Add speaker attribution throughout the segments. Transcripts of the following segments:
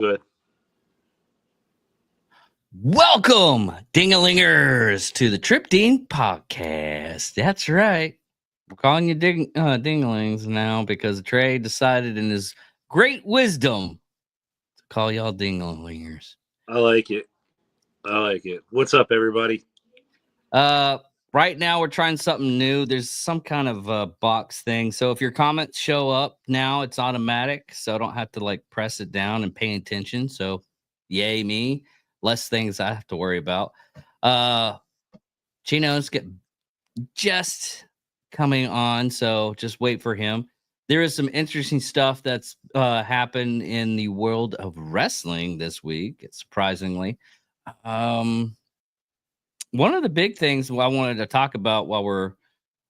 Speaker 1: Good.
Speaker 2: Welcome, dingalingers, to the Trip Dean podcast. That's right. We're calling you dinglings now because Trey decided in his great wisdom to call y'all dingalingers.
Speaker 1: I like it. What's up, everybody?
Speaker 2: Right now we're trying something new. There's some kind of box thing. So if your comments show up now, it's automatic. So I don't have to like press it down and pay attention. So yay me. Less things I have to worry about. Chino's just coming on, so just wait for him. There is some interesting stuff that's happened in the world of wrestling this week, surprisingly. One of the big things I wanted to talk about while we're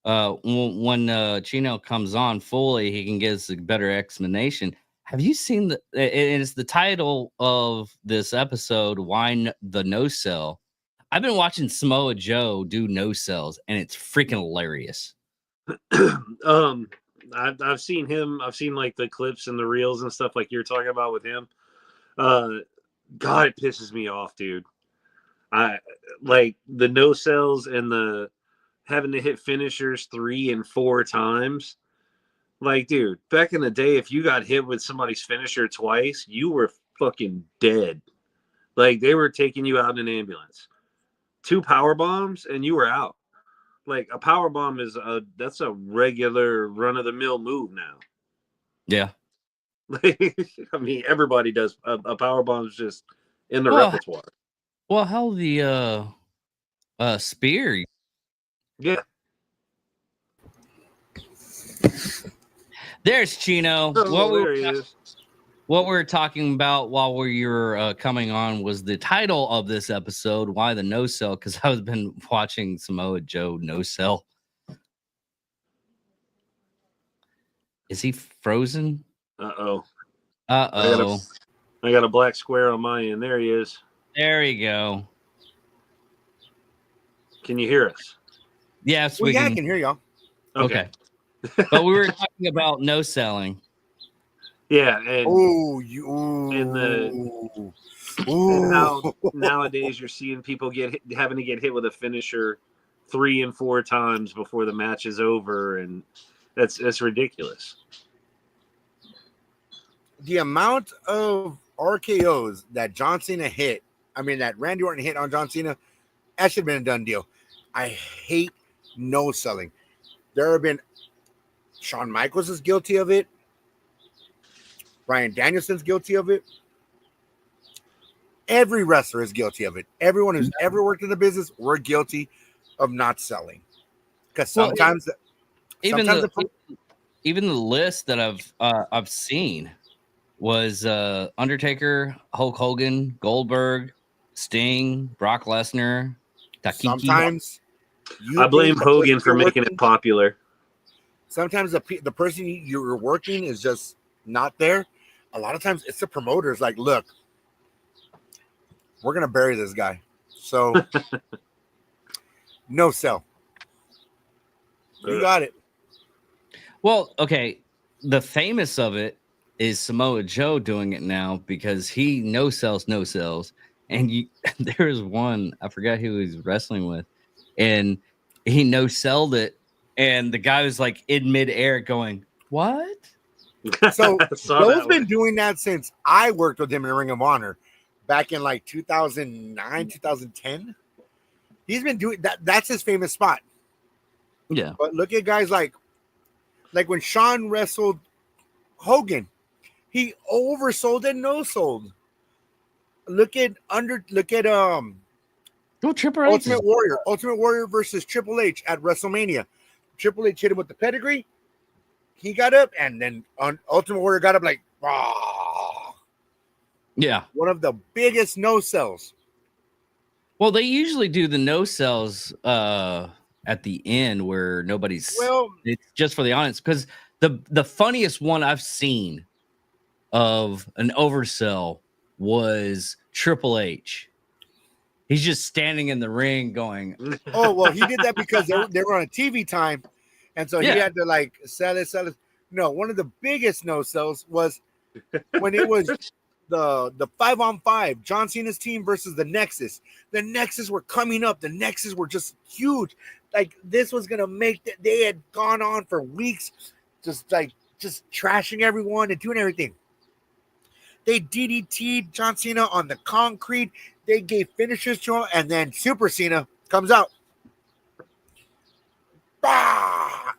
Speaker 2: when Chino comes on fully, he can give us a better explanation. Have you seen it's the title of this episode, Why the No Cell? I've been watching Samoa Joe do no cells, and it's freaking hilarious.
Speaker 1: I've seen him. I've seen like the clips and the reels and stuff like you're talking about with him. God, it pisses me off, dude. I like the no cells and the having to hit finishers 3 and 4 times. Like, dude, back in the day, if you got hit with somebody's finisher twice, you were fucking dead. Like, they were taking you out in an ambulance. 2 power bombs and you were out. Like, a power bomb that's a regular run of the mill move now.
Speaker 2: Yeah.
Speaker 1: Like, I mean, everybody does a power bomb is just in the repertoire.
Speaker 2: Well, hell, the spear.
Speaker 1: Yeah.
Speaker 2: There's Chino.
Speaker 1: Oh,
Speaker 2: What we were talking about while we were coming on was the title of this episode, Why the No Cell, because I've been watching Samoa Joe no cell. Is he frozen?
Speaker 1: Uh-oh.
Speaker 2: Uh-oh.
Speaker 1: I got a black square on my end. There he is.
Speaker 2: There we go.
Speaker 1: Can you hear us?
Speaker 2: Yes,
Speaker 3: I can hear y'all.
Speaker 1: Okay.
Speaker 2: But we were talking about no selling.
Speaker 1: Yeah, and and how nowadays you're seeing people having to get hit with a finisher 3 and 4 times before the match is over, and that's ridiculous.
Speaker 3: The amount of RKOs that John Cena that Randy Orton hit on John Cena, that should have been a done deal. I hate no selling. There have been Shawn Michaels is guilty of it. Bryan Danielson's guilty of it. Every wrestler is guilty of it. Everyone who's ever worked in the business, we're guilty of not selling. Because sometimes,
Speaker 2: even the list that I've seen was Undertaker, Hulk Hogan, Goldberg, Sting, Brock Lesnar, Takiki.
Speaker 3: Sometimes
Speaker 1: I blame Hogan for making it popular.
Speaker 3: Sometimes the person you're working is just not there. A lot of times it's the promoters like, look, we're going to bury this guy. So no sell. You got it.
Speaker 2: Well, okay. The famous of it is Samoa Joe doing it now because he no sells. And there's one, I forgot who he was wrestling with, and he no selled it. And the guy was like in midair going, what?
Speaker 3: So Joe's been doing that since I worked with him in Ring of Honor back in like 2009, 2010. He's been doing that. That's his famous spot.
Speaker 2: Yeah.
Speaker 3: But look at guys like when Shawn wrestled Hogan, he oversold and no sold. Look at Ultimate Warrior versus Triple H at WrestleMania. Triple H hit him with the pedigree. He got up, and then Ultimate Warrior got up like, ah.
Speaker 2: Yeah.
Speaker 3: One of the biggest no sells.
Speaker 2: Well, they usually do the no sells at the end where it's just for the audience. Because the funniest one I've seen of an oversell was Triple H. He's just standing in the ring going,
Speaker 3: oh, well, he did that because they were on a TV time. And so he had to like sell it. No, one of the biggest no sells was when it was the 5-on-5, John Cena's team versus the Nexus. The Nexus were coming up. The Nexus were just huge. Like this was gonna make that. They had gone on for weeks, just trashing everyone and doing everything. They DDT'd John Cena on the concrete. They gave finishes to him, and then Super Cena comes out. Bah!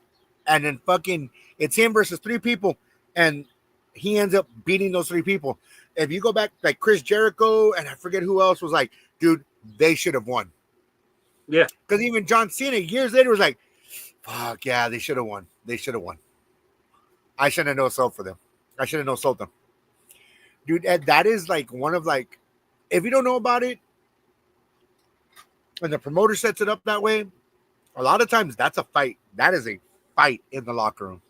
Speaker 3: And then fucking it's him versus 3 people, and he ends up beating those 3 people. If you go back, like Chris Jericho, and I forget who else was like, dude, they should have won.
Speaker 1: Yeah.
Speaker 3: Because even John Cena years later was like, fuck yeah, they should have won. They should have won. I shouldn't have no sold for them. I should have no sold them. Dude, that is like one of like, if you don't know about it, and the promoter sets it up that way, a lot of times that's a fight. That is a fight in the locker room.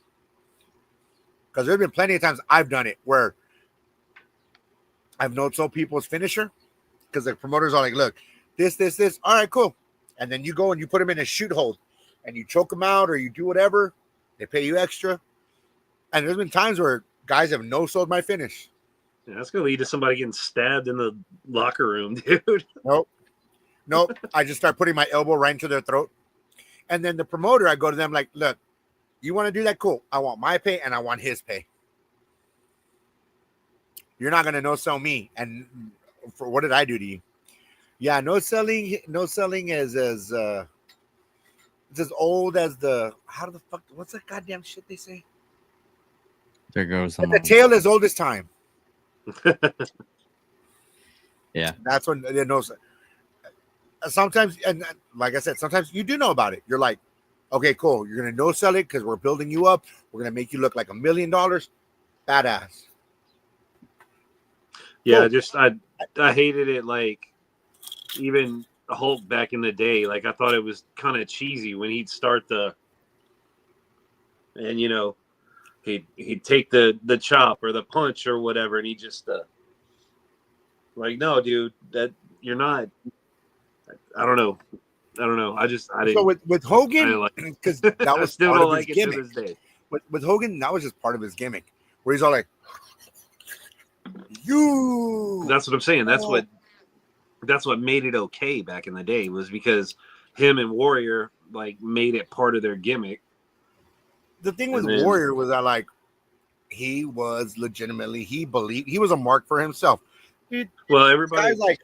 Speaker 3: Because there have been plenty of times I've done it where I've no-sold people's finisher because the promoters are like, look, this. All right, cool. And then you go and you put them in a shoot hold and you choke them out or you do whatever. They pay you extra. And there's been times where guys have no-sold my finish.
Speaker 1: Yeah, that's gonna lead to somebody getting stabbed in the locker room, dude.
Speaker 3: Nope. I just start putting my elbow right into their throat. And then the promoter, I go to them like, look, you want to do that? Cool. I want my pay and I want his pay. You're not going to no-sell me. And for what did I do to you? Yeah, no-selling is it's as old as what's that goddamn shit they say?
Speaker 2: There goes
Speaker 3: The tale as old as time.
Speaker 2: Yeah.
Speaker 3: That's when they know. Sometimes, and like I said, sometimes you do know about it. You're like, okay, cool. You're going to no-sell it because we're building you up. We're going to make you look like $1 million. Badass.
Speaker 1: Yeah,
Speaker 3: Cool.
Speaker 1: just I hated it. Like even Hulk back in the day, like I thought it was kind of cheesy when he'd start and you know, he'd take the chop or the punch or whatever, and he just like, no, dude, that you're not. I don't know. I didn't.
Speaker 3: So with Hogan, because that
Speaker 1: I
Speaker 3: was
Speaker 1: still
Speaker 3: part
Speaker 1: don't
Speaker 3: of his
Speaker 1: like it to
Speaker 3: gimmick.
Speaker 1: this day.
Speaker 3: With Hogan, that was just part of his gimmick, where he's all like, "You."
Speaker 1: That's what I'm saying. That's what made it okay back in the day, was because him and Warrior like made it part of their gimmick.
Speaker 3: The thing with Warrior was that like he was legitimately, he believed he was a mark for himself. Dude,
Speaker 1: well, everybody
Speaker 3: guys like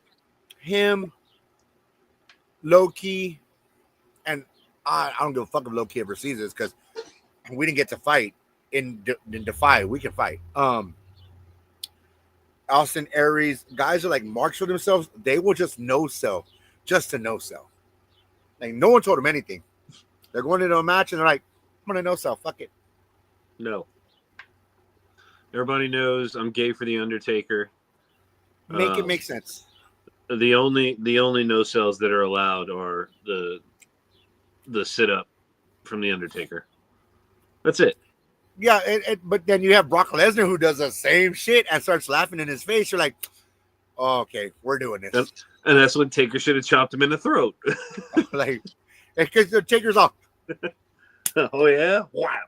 Speaker 3: him, Low-Ki, and I don't give a fuck if Low-Ki ever sees this because we didn't get to fight in Defy. We can fight. Austin Aries, guys are like marks for themselves. They will just no-sell, just to no-sell. Like no one told them anything. They're going into a match and they're like, I'm gonna no-sell. Fuck it.
Speaker 1: No. Everybody knows I'm gay for the Undertaker.
Speaker 3: Make it make sense.
Speaker 1: The only no sells that are allowed are the sit up from the Undertaker. That's it.
Speaker 3: Yeah, but then you have Brock Lesnar who does the same shit and starts laughing in his face. You're like, oh, okay, we're doing this.
Speaker 1: And that's when Taker should have chopped him in the throat.
Speaker 3: Like, because the Taker's off.
Speaker 1: Oh yeah, wow.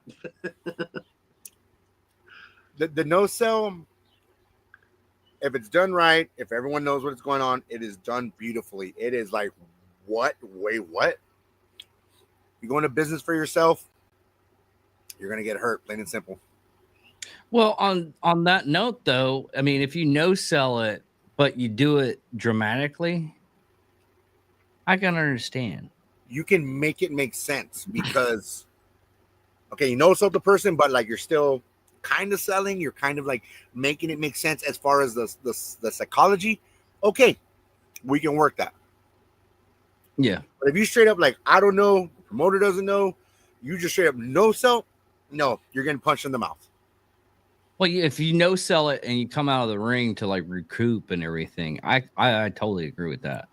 Speaker 3: The no sell, if it's done right, if everyone knows what's going on, it is done beautifully. It is like, what? Wait, what? You go into business for yourself, you're gonna get hurt, plain and simple.
Speaker 2: Well, on that note, though, I mean, if you no sell it, but you do it dramatically, I can understand.
Speaker 3: You can make it make sense because, okay, you know sell the person, but like you're still kind of selling. You're kind of like making it make sense as far as the psychology. Okay, we can work that.
Speaker 2: Yeah.
Speaker 3: But if you straight up like, I don't know, the promoter doesn't know, you just straight up no sell, no, you're getting punched in the mouth.
Speaker 2: Well, if you no sell it and you come out of the ring to like recoup and everything, I totally agree with that.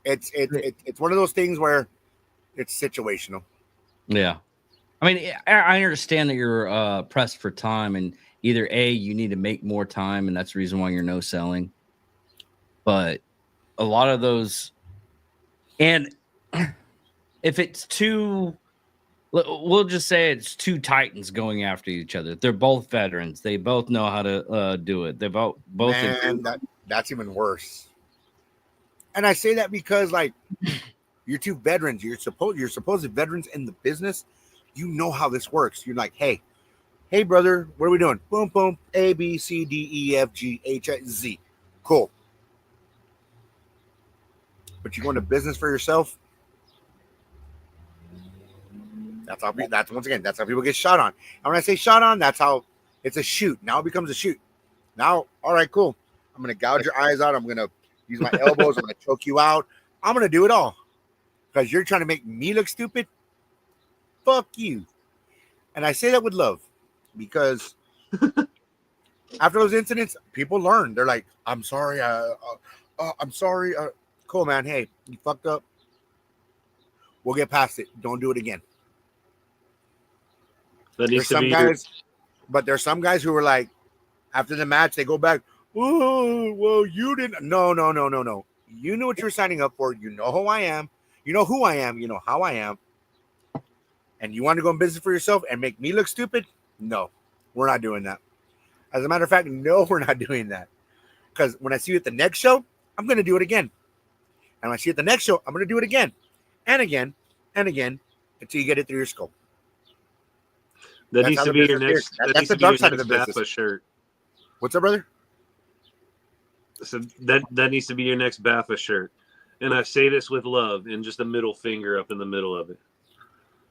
Speaker 3: It's one of those things where it's situational.
Speaker 2: Yeah. I mean, I understand that you're pressed for time, and either A, you need to make more time, and that's the reason why you're no selling. But a lot of those, and if it's too We'll just say it's two titans going after each other. They're both veterans. They both know how to do it. They both
Speaker 3: Man, that's even worse. And I say that because, like, you're two veterans. You're supposed veterans in the business. You know how this works. You're like, hey, brother, what are we doing? Boom, boom, A, B, C, D, E, F, G, H, I, Z. Cool. But you go into business for yourself. That's once again, that's how people get shot on. And when I say shot on, that's how it's a shoot. Now it becomes a shoot. Now, all right, cool. I'm gonna gouge your eyes out. I'm gonna use my elbows. I'm gonna choke you out. I'm gonna do it all because you're trying to make me look stupid. Fuck you. And I say that with love because after those incidents, people learn. They're like, I'm sorry. I'm sorry. Cool, man. Hey, you fucked up. We'll get past it. Don't do it again. There's some guys, but there's some guys who are like, after the match, they go back. Oh, well, you didn't. No. You knew what you were signing up for. You know who I am. You know who I am. You know how I am. And you want to go in business for yourself and make me look stupid? No, we're not doing that. As a matter of fact, no, we're not doing that. Because when I see you at the next show, I'm going to do it again. And when I see you at the next show, I'm going to do it again and again and again until you get it through your skull.
Speaker 1: That needs to be your next.
Speaker 3: That's the dark side of the business.
Speaker 1: BAFTA shirt.
Speaker 3: What's up, brother?
Speaker 1: So that needs to be your next BAFTA shirt. And I say this with love and just a middle finger up in the middle of it.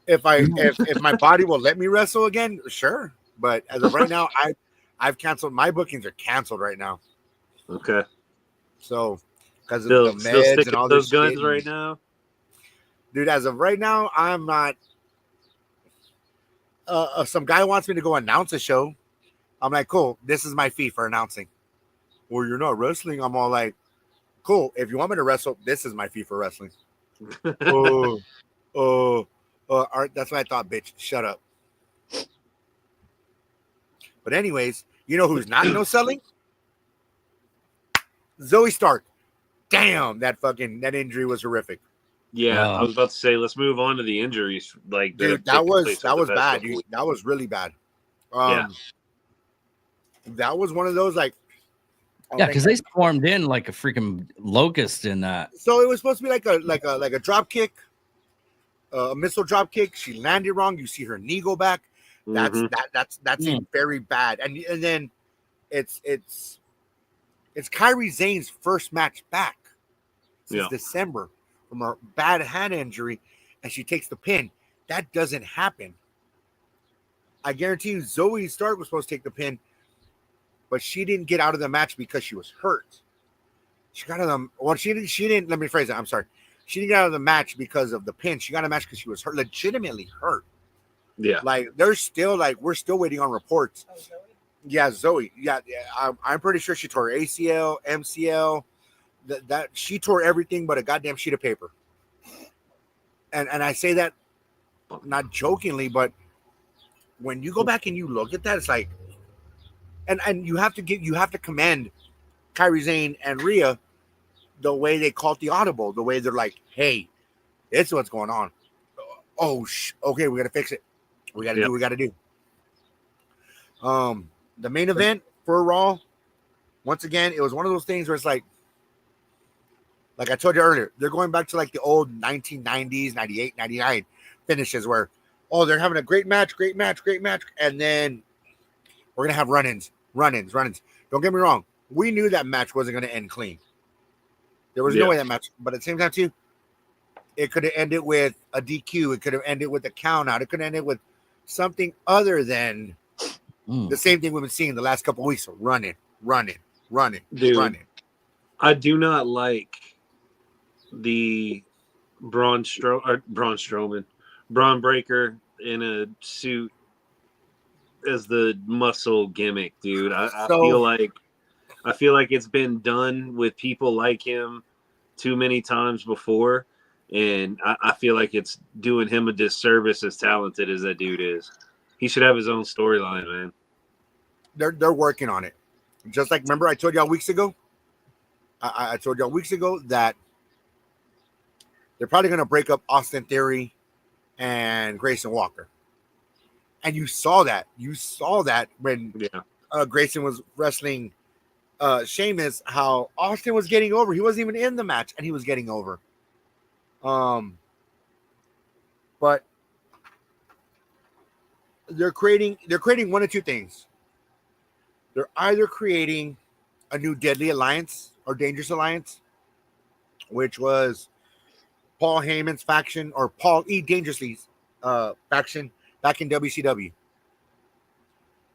Speaker 3: If my body will let me wrestle again, sure. But as of right now, I've canceled. My bookings are canceled right now.
Speaker 1: Okay.
Speaker 3: So because of the meds and all
Speaker 1: those
Speaker 3: this
Speaker 1: guns
Speaker 3: shit,
Speaker 1: right now,
Speaker 3: dude. As of right now, I'm not. Some guy wants me to go announce a show. I'm like, cool. This is my fee for announcing. Well, you're not wrestling. I'm all like, cool. If you want me to wrestle, this is my fee for wrestling. All right, that's what I thought, bitch. Shut up. But anyways, you know who's not no selling? Zoe Stark. Damn, that injury was horrific.
Speaker 1: Yeah, I was about to say, let's move on to the injuries. Like,
Speaker 3: dude, that was bad. That was really bad.
Speaker 1: Yeah.
Speaker 3: That was one of those like.
Speaker 2: Yeah, because they swarmed in like a freaking locust in that.
Speaker 3: So it was supposed to be like a drop kick, a missile drop kick. She landed wrong. You see her knee go back. That's very bad. And then it's Kairi Zane's first match back since December from her bad hand injury, and she takes the pin. That doesn't happen. I guarantee you, Zoe Stark was supposed to take the pin, but she didn't get out of the match because she was hurt. She got out of the she didn't. Let me phrase it. I'm sorry. She didn't get out of the match because of the pin. She got a match because she was hurt, legitimately hurt.
Speaker 1: Yeah.
Speaker 3: Like we're still waiting on reports. Oh, Zoe? Yeah, Zoe. Yeah, I'm pretty sure she tore ACL, MCL. That she tore everything but a goddamn sheet of paper. And I say that not jokingly, but when you go back and you look at that, it's like, and you have to commend Kairi Sane and Rhea the way they called the audible, the way they're like, hey, this is what's going on. Oh, okay, we got to fix it. We got to do what we got to do. The main event for Raw, once again, it was one of those things where it's like I told you earlier, they're going back to like the old 1990s, 98, 99 finishes where, oh, they're having a great match. And then we're going to have run-ins. Don't get me wrong. We knew that match wasn't going to end clean. There was no way that match, but at the same time too, it could have ended with a DQ. It could have ended with a count out. It could have ended with something other than the same thing we've been seeing the last couple of weeks. Running.
Speaker 1: Dude, I do not like the Braun Breaker in a suit as the muscle gimmick, dude. I feel like it's been done with people like him too many times before, and I feel like it's doing him a disservice as talented as that dude is. He should have his own storyline, man.
Speaker 3: They're working on it. Just like, remember I told y'all weeks ago? I told y'all weeks ago that they're probably going to break up Austin Theory and Grayson Walker. And you saw that. You saw that when Grayson was wrestling Sheamus, how Austin was getting over. He wasn't even in the match, and he was getting over. But they're creating one of two things. They're either creating a new Deadly Alliance or Dangerous Alliance, which was Paul Heyman's faction or Paul E. Dangerously's faction back in WCW.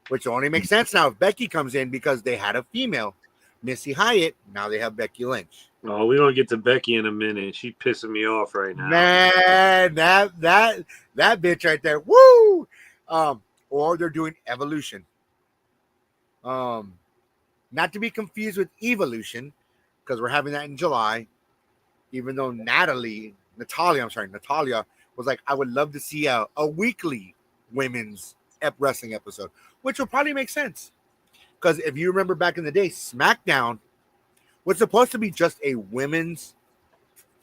Speaker 3: Which only makes sense now if Becky comes in because they had a female, Missy Hyatt. Now they have Becky Lynch.
Speaker 1: Oh, we don't get to Becky in a minute. She's pissing me off right now.
Speaker 3: Man, that bitch right there. Woo! Or they're doing Evolution. Not to be confused with Evolution, because we're having that in July. Even though Natalia was like, I would love to see a weekly women's wrestling episode, which would probably make sense. Because if you remember back in the day, SmackDown was supposed to be just a women's,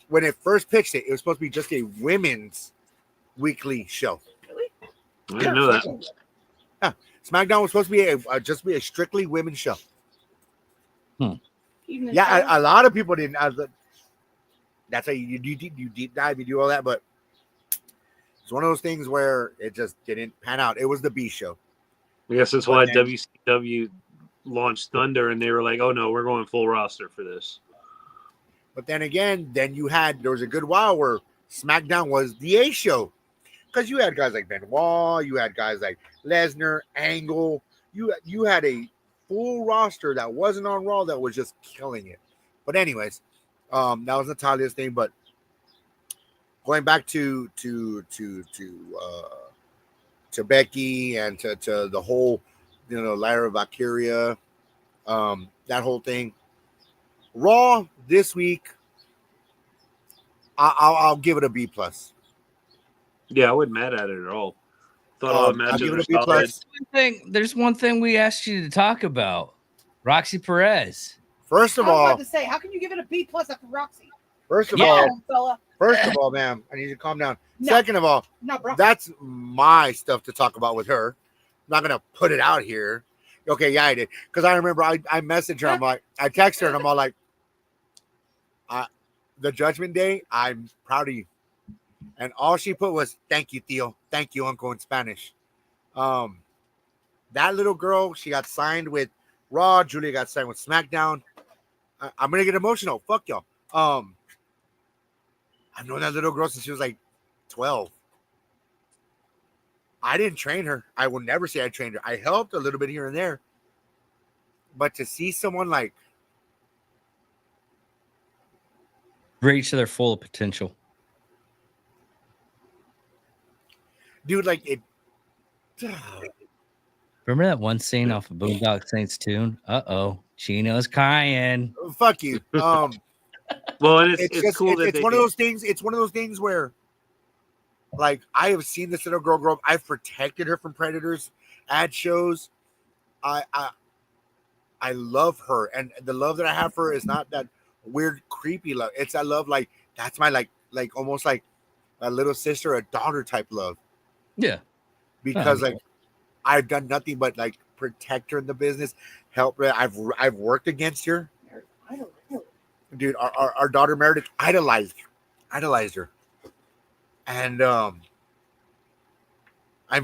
Speaker 3: when it first pitched it was supposed to be just a women's weekly show.
Speaker 4: Really?
Speaker 1: I didn't know that.
Speaker 3: Yeah. SmackDown was supposed to be just be a strictly women's show. Yeah, a lot of people didn't. That's how you deep dive, you do all that, but it's one of those things where it just didn't pan out. It was the B show.
Speaker 1: I guess that's why WCW launched Thunder, and they were like, "Oh no, we're going full roster for this."
Speaker 3: But then again, there was a good while where SmackDown was the A show, because you had guys like Benoit, you had guys like Lesnar, Angle. You had a full roster that wasn't on Raw that was just killing it. But anyways, that was Natalia's thing. But going back to Becky and to the whole, Lyra Valkyria, that whole thing. Raw this week, I'll give it a B plus.
Speaker 1: Yeah, I wasn't mad at it at all. Thought all the matches were solid.
Speaker 2: There's one thing we asked you to talk about. Roxy Perez.
Speaker 3: First of
Speaker 4: I was
Speaker 3: all,
Speaker 4: about to say, how can you give it a B plus after Roxy?
Speaker 3: First of all, ma'am, I need you to calm down.
Speaker 4: No.
Speaker 3: Second of all,
Speaker 4: No, bro.
Speaker 3: that's my stuff to talk about with her. I'm not gonna put it out here. Okay, yeah, I did. Because I remember I messaged her. I'm like, I text her and I'm all like, the Judgment Day, I'm proud of you. And all she put was, thank you, Theo. Thank you, Uncle, in Spanish. That little girl, she got signed with Raw. Julia got signed with SmackDown. I'm gonna get emotional. Fuck y'all. I've known that little girl since she was like 12. I didn't train her. I will never say I trained her. I helped a little bit here and there. But to see someone like
Speaker 2: reach their full potential.
Speaker 3: Dude, like it.
Speaker 2: Remember that one scene off of Boondock Saints tune? Chino's crying.
Speaker 3: Fuck you.
Speaker 1: Well, and it's cool that
Speaker 3: it's one of those things. It's one of those things where, like, I have seen this little girl grow up. I've protected her from predators at shows. I love her, and the love that I have for her is not that weird, creepy love. It's that love, like that's my like almost like a little sister, a daughter type love.
Speaker 2: Yeah,
Speaker 3: because like I've done nothing but like protect her in the business, help her. I've worked against her. Dude, our daughter Meredith idolized her, and I'm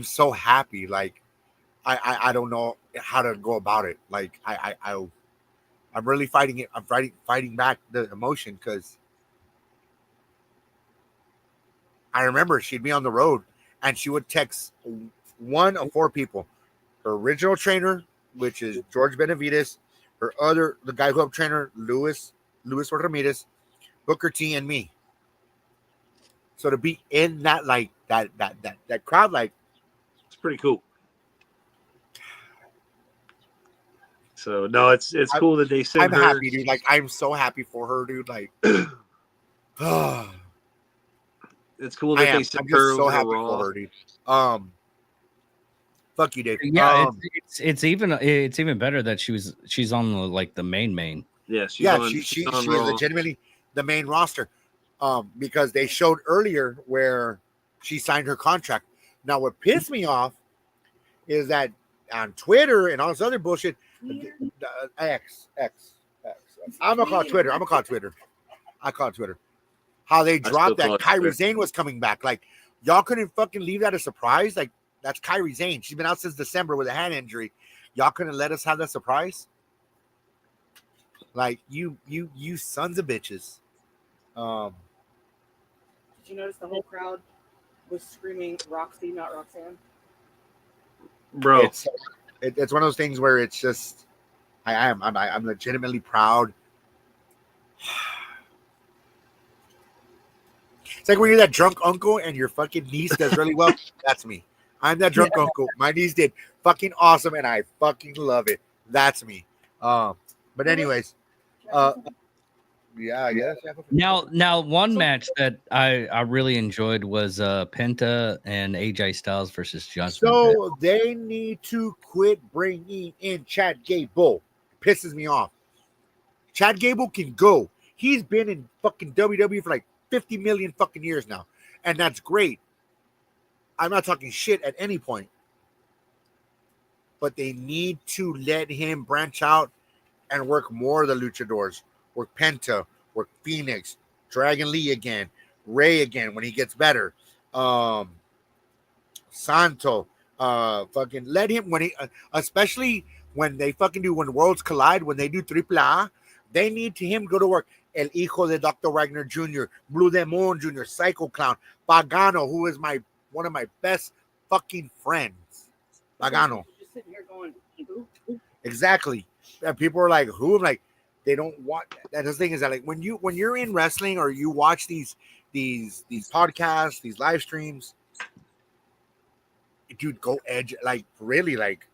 Speaker 3: so happy. Like I don't know how to go about it. Like I'm really fighting it. I'm fighting back the emotion, because I remember she'd be on the road and she would text one of four people: her original trainer, which is George Benavides, the guy who helped train her, Luis Ramirez, Booker T, and me. So to be in that like that crowd, like,
Speaker 1: it's pretty cool. So no, it's cool that they sent
Speaker 3: I'm
Speaker 1: her.
Speaker 3: happy, dude. Like, I'm so happy for her, dude. Like,
Speaker 1: it's cool that they sent her
Speaker 3: so
Speaker 1: over
Speaker 3: happy
Speaker 1: Raw.
Speaker 3: for her, dude. Fuck you, Dave.
Speaker 2: Yeah, it's even better that she's on the main.
Speaker 1: Yeah,
Speaker 3: she is legitimately the main roster. Because they showed earlier where she signed her contract. Now, what pissed me off is that on Twitter and all this other bullshit, X. I'm gonna call it Twitter. I call it Twitter. How they dropped
Speaker 1: still call
Speaker 3: that
Speaker 1: it
Speaker 3: Kyrie
Speaker 1: Twitter.
Speaker 3: Zane was coming back. Like, y'all couldn't fucking leave that a surprise. Like, that's Kyrie Zane. She's been out since December with a hand injury. Y'all couldn't let us have that surprise. Like, you sons of bitches.
Speaker 4: Did you notice the whole crowd was screaming Roxy, not Roxanne?
Speaker 1: Bro.
Speaker 3: It's one of those things where it's just I'm legitimately proud. It's like when you're that drunk uncle and your fucking niece does really well. That's me. I'm that drunk uncle. My niece did fucking awesome, and I fucking love it. That's me. But anyways, yeah.
Speaker 2: Now, one match that I really enjoyed was Penta and AJ Styles versus Judgment Day.
Speaker 3: So they need to quit bringing in Chad Gable. Pisses me off. Chad Gable can go. He's been in fucking WWE for like 50 million fucking years now, and that's great. I'm not talking shit at any point, but they need to let him branch out and work more of the luchadors. Work Penta, work Phoenix, Dragon Lee again, Ray again when he gets better. Santo, fucking let him when he, especially when they fucking do when worlds collide, when they do AAA, they need to him go to work. El Hijo de Dr. Wagner Jr., Blue Demon Jr., Psycho Clown, Pagano, who is one of my best fucking friends. Pagano.
Speaker 4: Just sitting here going, who?
Speaker 3: Exactly. And people are like, who? I'm like, they don't want that. The thing is that like when you're in wrestling or you watch these podcasts, these live streams, dude, go edge like really like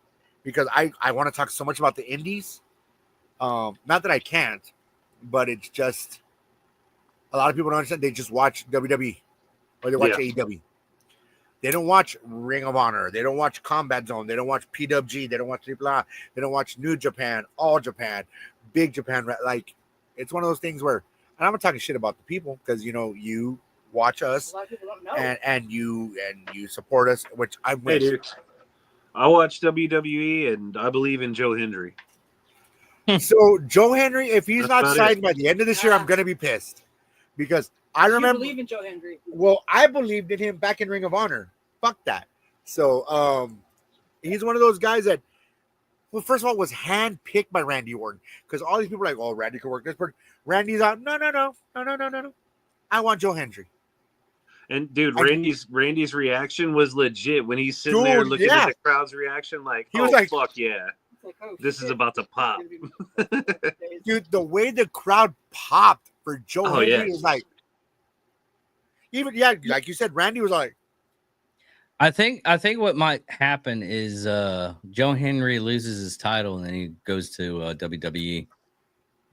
Speaker 3: because I want to talk so much about the indies. Not that I can't, but it's just a lot of people don't understand. They just watch WWE or they watch AEW. They don't watch Ring of Honor. They don't watch Combat Zone. They don't watch PWG. They don't watch AAA. They don't watch New Japan, All Japan, Big Japan. Like, it's one of those things where, and I'm not talking shit about the people because you watch us
Speaker 4: A lot of people don't know.
Speaker 3: and you support us, which I
Speaker 1: Hey,
Speaker 3: wish.
Speaker 1: dude. I watch WWE and I believe in Joe Hendry.
Speaker 3: So Joe Henry, if he's
Speaker 1: That's
Speaker 3: not
Speaker 1: about
Speaker 3: signed by the end of this year, I'm gonna be pissed because I
Speaker 4: You
Speaker 3: remember.
Speaker 4: believe in Joe Hendry.
Speaker 3: Well, I believed in him back in Ring of Honor. Fuck that. So he's one of those guys that, well, first of all, was handpicked by Randy Orton because all these people are like, oh, Randy could work this person. Randy's out. No. I want Joe Hendry.
Speaker 1: And dude,
Speaker 3: I-
Speaker 1: Randy's reaction was legit when he's sitting there
Speaker 3: Dude,
Speaker 1: looking
Speaker 3: yeah.
Speaker 1: at the crowd's reaction, like,
Speaker 3: He was like-
Speaker 1: fuck yeah,
Speaker 4: It's like, oh,
Speaker 1: this is
Speaker 4: shit.
Speaker 1: about to pop.
Speaker 3: Dude, the way the crowd popped for Joe
Speaker 1: Oh,
Speaker 3: Hendry
Speaker 1: yeah.
Speaker 3: was like, like you said, Randy was like,
Speaker 2: I think what might happen is Joe Henry loses his title and then he goes to WWE.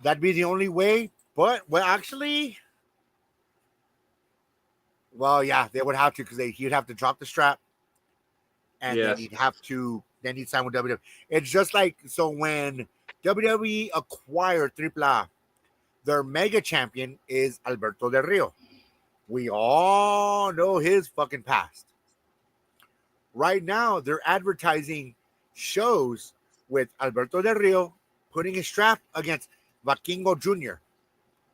Speaker 3: that'd be the only way. But actually, well, yeah, they would have to because he'd have to drop the strap, and
Speaker 1: Yes.
Speaker 3: then he'd sign with WWE. It's just like so when WWE acquired AAA, their mega champion is Alberto Del Rio. We all know his fucking past. Right now, they're advertising shows with Alberto Del Rio putting his strap against Vikingo Jr.,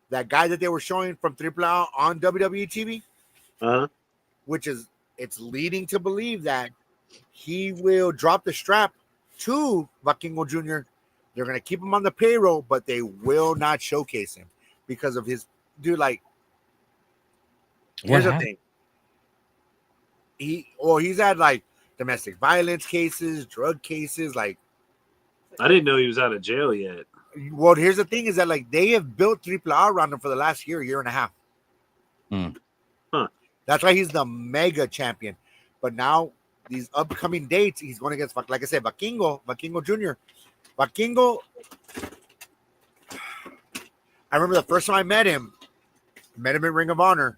Speaker 3: that guy that they were showing from AAA on WWE TV,
Speaker 1: Uh-huh.
Speaker 3: which is it's leading to believe that he will drop the strap to Vikingo Jr. They're gonna keep him on the payroll, but they will not showcase him because of his dude. Like, here's the thing. He's had like domestic violence cases, drug cases, like.
Speaker 1: I didn't know he was out of jail yet.
Speaker 3: Well, here's the thing: is that like they have built AAA around him for the last year and a half.
Speaker 1: Huh.
Speaker 3: That's why he's the mega champion. But now these upcoming dates, he's going against, like I said, Vikingo Jr. Vikingo. I remember the first time I met him in Ring of Honor.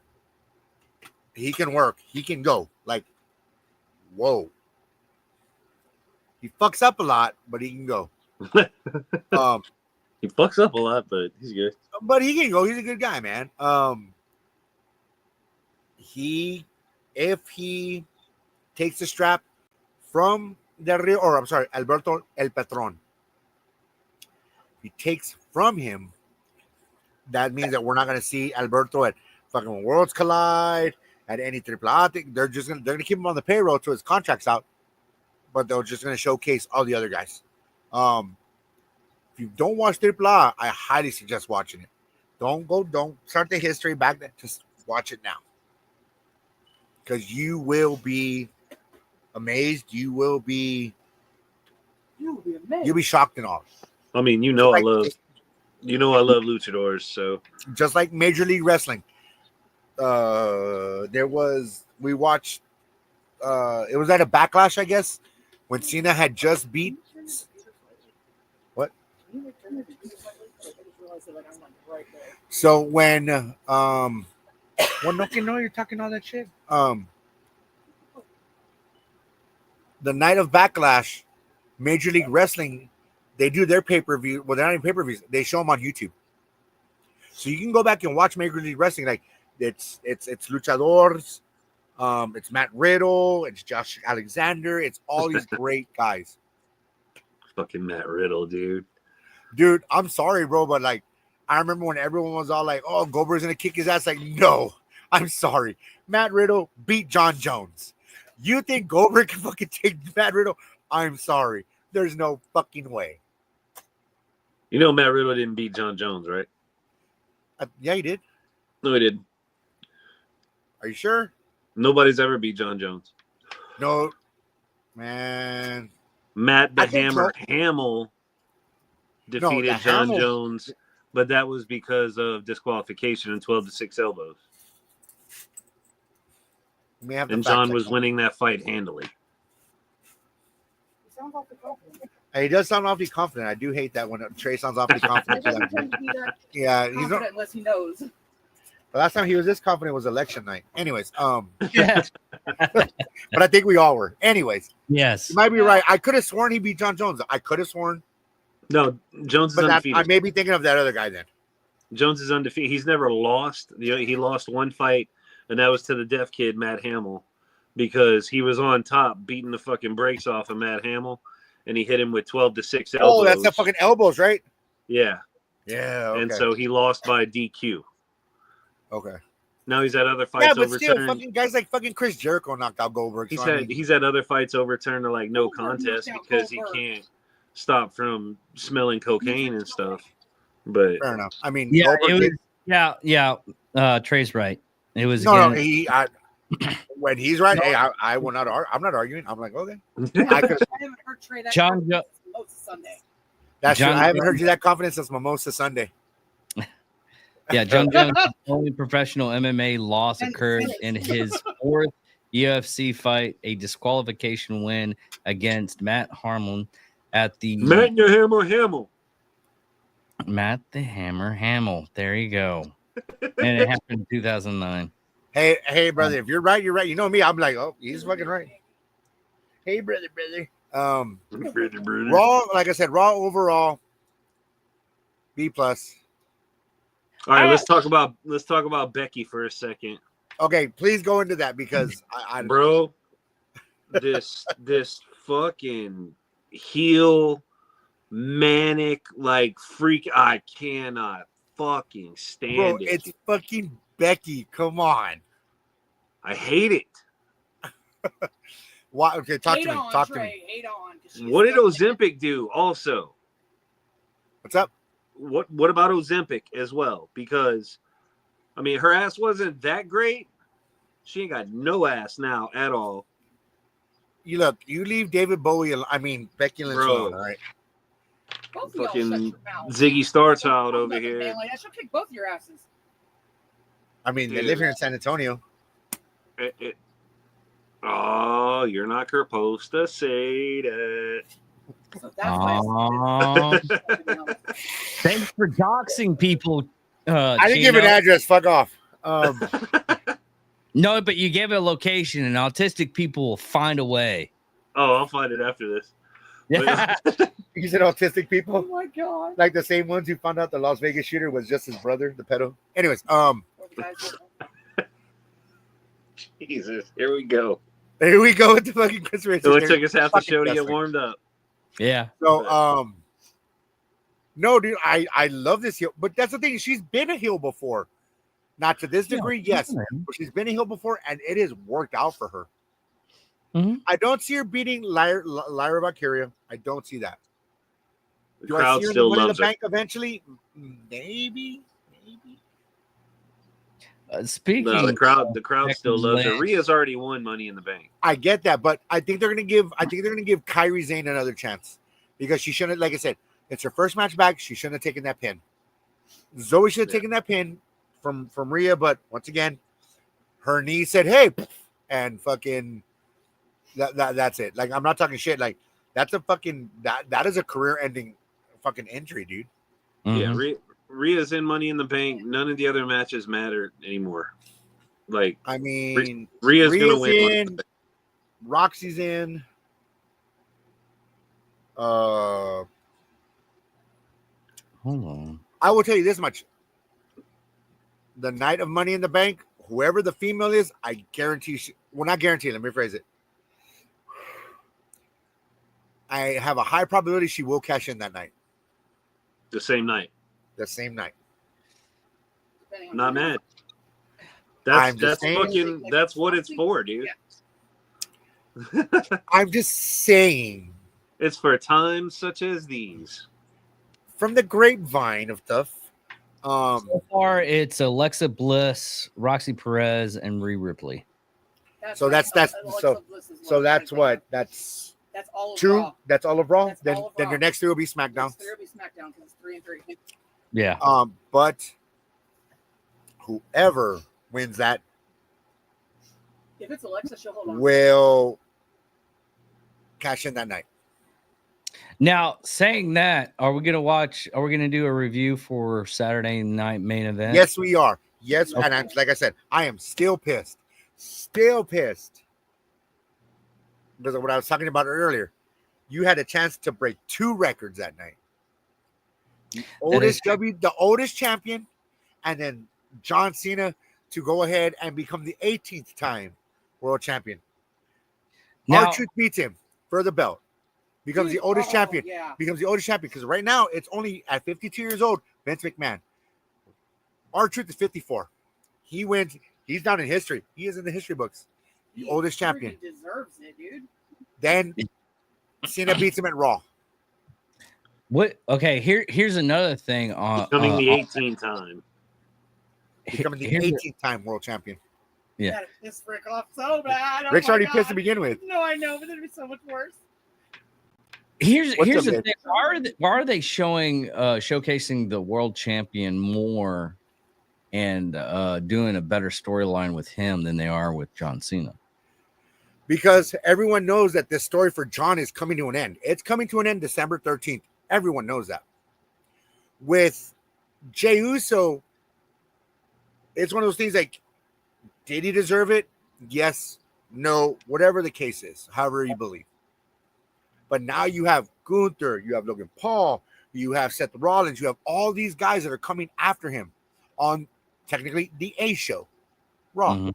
Speaker 3: He can work. He can go. Like, whoa. He fucks up a lot, but he can go.
Speaker 1: He fucks up a lot, but he's good.
Speaker 3: But he can go. He's a good guy, man. He if he takes the strap from Del Rio, or I'm sorry, Alberto El Patron, he takes from him, that means that we're not going to see Alberto at fucking Worlds Collide, at any Triple A thing. They're gonna keep him on the payroll till his contract's out, but they're just gonna showcase all the other guys. If you don't watch Triple A, I highly suggest watching it. Don't start the history back then. Just watch it now, because you will be amazed. You'll be
Speaker 4: amazed.
Speaker 3: You'll be shocked and awe.
Speaker 1: I mean, I love luchadors. So
Speaker 3: Just like Major League Wrestling. We watched it was at a Backlash, I guess, when Cena had just beat what? So when well, no, you're talking all that shit. The night of Backlash, Major League Wrestling, they do their pay-per-view. Well, they're not even pay-per-views. They show them on YouTube. So you can go back and watch Major League Wrestling. Like it's luchadors, it's Matt Riddle, it's Josh Alexander, it's all these great guys.
Speaker 1: fucking Matt Riddle, dude.
Speaker 3: Dude, I'm sorry, bro, but like I remember when everyone was all like, "Oh, Goldberg's gonna kick his ass." Like, no, I'm sorry. Matt Riddle beat John Jones. You think Goldberg can fucking take Matt Riddle? I'm sorry. There's no fucking way.
Speaker 1: You know Matt Riddle didn't beat John Jones, right?
Speaker 3: Yeah, he did.
Speaker 1: No, he didn't.
Speaker 3: Are you sure?
Speaker 1: Nobody's ever beat John Jones.
Speaker 3: No, man.
Speaker 1: Matt the
Speaker 3: I think
Speaker 1: Hammer
Speaker 3: so.
Speaker 1: Hamill defeated
Speaker 3: the
Speaker 1: John
Speaker 3: Hamill-
Speaker 1: Jones, but that was because of disqualification and 12-6 elbows.
Speaker 3: You may have to
Speaker 1: And
Speaker 3: fact
Speaker 1: John
Speaker 3: check
Speaker 1: was
Speaker 3: that.
Speaker 1: winning that fight handily.
Speaker 4: Sounds awfully confident.
Speaker 3: He does sound awfully confident. I do hate that when Trey sounds awfully
Speaker 4: He
Speaker 3: confident.
Speaker 4: doesn't tend to be that
Speaker 3: Yeah, he's not.
Speaker 4: confident unless he knows.
Speaker 3: The last time he was this confident was election night. Anyways,
Speaker 2: Yeah.
Speaker 3: but I think we all were. Anyways,
Speaker 2: Yes.
Speaker 3: you might be right. I could have sworn he beat John Jones. I could have sworn,
Speaker 1: No, Jones is
Speaker 3: but that,
Speaker 1: undefeated.
Speaker 3: I may be thinking of that other guy then.
Speaker 1: Jones is undefeated. He's never lost. He lost one fight, and that was to the deaf kid, Matt Hamill, because he was on top beating the fucking brakes off of Matt Hamill, and he hit him with 12-6 elbows.
Speaker 3: Oh, that's the fucking elbows, right?
Speaker 1: Yeah.
Speaker 3: Yeah. Okay.
Speaker 1: And so he lost by DQ.
Speaker 3: okay.
Speaker 1: Now he's had other fights
Speaker 3: Yeah, but still,
Speaker 1: overturned.
Speaker 3: fucking guys like fucking Chris Jericho knocked out Goldberg.
Speaker 1: He's
Speaker 3: so I
Speaker 1: had
Speaker 3: mean,
Speaker 1: he's had other fights overturned to like no
Speaker 4: Goldberg
Speaker 1: contest
Speaker 4: knocked out
Speaker 1: because he
Speaker 4: Goldberg.
Speaker 1: can't stop from smelling cocaine and stuff. But
Speaker 3: fair enough. I mean,
Speaker 2: Yeah,
Speaker 3: Goldberg
Speaker 2: it was.
Speaker 3: did-
Speaker 2: Yeah. Trey's right. It was
Speaker 3: no,
Speaker 2: again,
Speaker 3: when he's right,
Speaker 2: No.
Speaker 3: hey, I will not. I'm not arguing. I'm like, okay, I could.
Speaker 4: I haven't heard Trey that
Speaker 2: John
Speaker 4: confident since Moses Sunday.
Speaker 3: That's true.
Speaker 2: John
Speaker 3: I haven't
Speaker 2: Jones-
Speaker 3: heard you that confident since Mimosa Sunday.
Speaker 2: yeah, John Jones' only professional MMA loss
Speaker 4: And
Speaker 2: occurred
Speaker 4: finished.
Speaker 2: in his fourth UFC fight, a disqualification win against Matt Harmon at the
Speaker 1: Matt your hammer Hamill.
Speaker 2: Matt the Hammer Hamill. There you go. And it happened in 2009.
Speaker 3: Hey, brother, if you're right, you're right. You know me. I'm like, oh, he's fucking right. Hey, brother. Raw, like I said, Raw overall, B plus.
Speaker 1: All right, let's talk about Becky for a second.
Speaker 3: Okay, please go into that because I
Speaker 1: Bro, this fucking heel manic like freak, I cannot fucking stand
Speaker 3: bro,
Speaker 1: it.
Speaker 3: it's fucking Becky. Come on.
Speaker 1: I hate it.
Speaker 3: Why? Okay, talk
Speaker 4: Hate
Speaker 3: to me.
Speaker 4: on,
Speaker 3: Talk to
Speaker 4: Trey.
Speaker 3: me.
Speaker 4: Hate on. 'cause she's
Speaker 1: What did
Speaker 4: still-
Speaker 1: Ozempic do also?
Speaker 3: What's up?
Speaker 1: What about Ozempic as well? Because I mean her ass wasn't that great. She ain't got no ass now at all.
Speaker 3: You look. You leave David Bowie. I mean Becky Lynch
Speaker 1: Bro.
Speaker 3: alone. All right.
Speaker 4: Both of y'all
Speaker 1: Fucking
Speaker 4: shut your mouth.
Speaker 1: Ziggy Starchild
Speaker 4: I'm
Speaker 1: over
Speaker 4: nothing,
Speaker 1: here.
Speaker 4: Man, like that. She'll kick both your asses.
Speaker 3: I mean, they
Speaker 1: Dude.
Speaker 3: live here in San Antonio.
Speaker 1: Oh, you're not supposed to say that.
Speaker 4: So that's why.
Speaker 2: Aw. Thanks for doxing people.
Speaker 3: I didn't give an
Speaker 2: Chino.
Speaker 3: address. Fuck off.
Speaker 2: No, but you gave a location, and autistic people will find a way.
Speaker 1: Oh, I'll find it after this.
Speaker 2: Yeah.
Speaker 3: You said autistic
Speaker 4: Oh
Speaker 3: people,
Speaker 4: my god.
Speaker 3: like the same ones who found out the Las Vegas shooter was just his brother, the pedo. Anyways,
Speaker 4: Or the guys that-
Speaker 1: Jesus, here we go.
Speaker 3: Here we go with the fucking conspiracy.
Speaker 1: So it
Speaker 3: theory.
Speaker 1: took us half the
Speaker 3: Fucking
Speaker 1: show to get
Speaker 3: disgusting.
Speaker 1: warmed up.
Speaker 2: Yeah.
Speaker 3: So, no, dude, I love this heel, but that's the thing. She's been a heel before, not to this degree, yes, but she's been a heel before, and it has worked out for her.
Speaker 2: Mhm.
Speaker 3: I don't see her beating Lyra Valkyria. I don't see that.
Speaker 1: The
Speaker 3: Do I
Speaker 1: crowd
Speaker 3: see her in
Speaker 1: still
Speaker 3: the Money in
Speaker 1: loves
Speaker 3: the
Speaker 1: her.
Speaker 3: Bank eventually? Maybe.
Speaker 2: Speaking,
Speaker 1: The crowd
Speaker 2: Becky
Speaker 1: still loves her.
Speaker 2: Lynch.
Speaker 1: Rhea's already won Money in the Bank.
Speaker 3: I get that, but I think they're gonna give Kairi Sane another chance because she shouldn't. Like I said, it's her first match back. She shouldn't have taken that pin. Zoe should have taken that pin from Rhea, but once again, her knee said, "Hey," and fucking that's it. Like I'm not talking shit. Like that's a fucking that is a career-ending fucking injury, dude.
Speaker 1: Yeah,
Speaker 2: Mhm.
Speaker 1: Rhea's in Money in the Bank. None of the other matches matter anymore. Like
Speaker 3: I mean,
Speaker 1: Rhea's gonna
Speaker 3: Rhea's
Speaker 1: win.
Speaker 3: in, Roxy's in.
Speaker 2: Hold on.
Speaker 3: I will tell you this much. The night of Money in the Bank, whoever the female is, I guarantee well, not guarantee, let me rephrase it. I have a high probability she will cash in that night,
Speaker 1: The same night.
Speaker 3: the same night.
Speaker 4: Depending on
Speaker 1: Not
Speaker 4: who-
Speaker 1: mad.
Speaker 3: I'm
Speaker 1: That's
Speaker 3: just saying-
Speaker 1: fucking that's what it's for, dude.
Speaker 3: I'm just saying,
Speaker 1: It's for times such as these.
Speaker 3: from the grapevine of stuff.
Speaker 2: So far, it's Alexa Bliss, Roxy Perez, and Rhea Ripley.
Speaker 3: So that's
Speaker 4: Alexa Bliss is
Speaker 3: So
Speaker 4: one
Speaker 3: that's
Speaker 4: right
Speaker 3: what
Speaker 4: there.
Speaker 3: that's
Speaker 4: That's all of
Speaker 3: 2.
Speaker 4: Raw.
Speaker 3: That's all of Raw.
Speaker 4: That's
Speaker 3: Then
Speaker 4: all of
Speaker 3: then
Speaker 4: Raw.
Speaker 3: your next 3 will be SmackDown.
Speaker 4: There will be SmackDown because it's 3 and 3.
Speaker 2: Yeah.
Speaker 3: But whoever wins that
Speaker 4: If it's Alexa, she'll hold on.
Speaker 3: will cash in that night.
Speaker 2: Now, saying that, are we gonna do a review for Saturday night main event?
Speaker 3: Yes, we are. Yes,
Speaker 2: Okay.
Speaker 3: and like I said, I am still pissed. Still pissed. Because of what I was talking about earlier. You had a chance to break 2 records that night. The oldest champion, and then John Cena to go ahead and become the 18th time world champion.
Speaker 2: Now,
Speaker 3: R-Truth beats him for the belt. Becomes the oldest champion.
Speaker 4: Yeah.
Speaker 3: Becomes the oldest champion because right now it's only at 52 years old. Vince McMahon. R-Truth is 54. He wins. He's down in history. He is in the history books. The oldest champion.
Speaker 4: He deserves it, dude.
Speaker 3: Then Cena beats him at Raw.
Speaker 2: what? Okay, here's another thing.
Speaker 1: Becoming the 18th time.
Speaker 3: Becoming the
Speaker 2: here's-
Speaker 3: 18th time world champion.
Speaker 2: Yeah.
Speaker 4: Gotta piss Rick off so bad. Oh
Speaker 3: Rick's
Speaker 4: my
Speaker 3: already
Speaker 4: God.
Speaker 3: pissed to begin with.
Speaker 4: No, I know, but it'd be so much worse.
Speaker 2: Here's
Speaker 3: What's
Speaker 2: the
Speaker 3: up,
Speaker 2: thing.
Speaker 3: babe?
Speaker 2: Why are they showcasing the world champion more and doing a better storyline with him than they are with John Cena?
Speaker 3: Because everyone knows that this story for John is coming to an end. It's coming to an end December 13th. Everyone knows that. With Jey Uso, it's one of those things like, did he deserve it? Yes, no, whatever the case is, however you believe. But now you have Gunther, you have Logan Paul, you have Seth Rollins, you have all these guys that are coming after him on technically the A show, Raw.
Speaker 2: Mhm.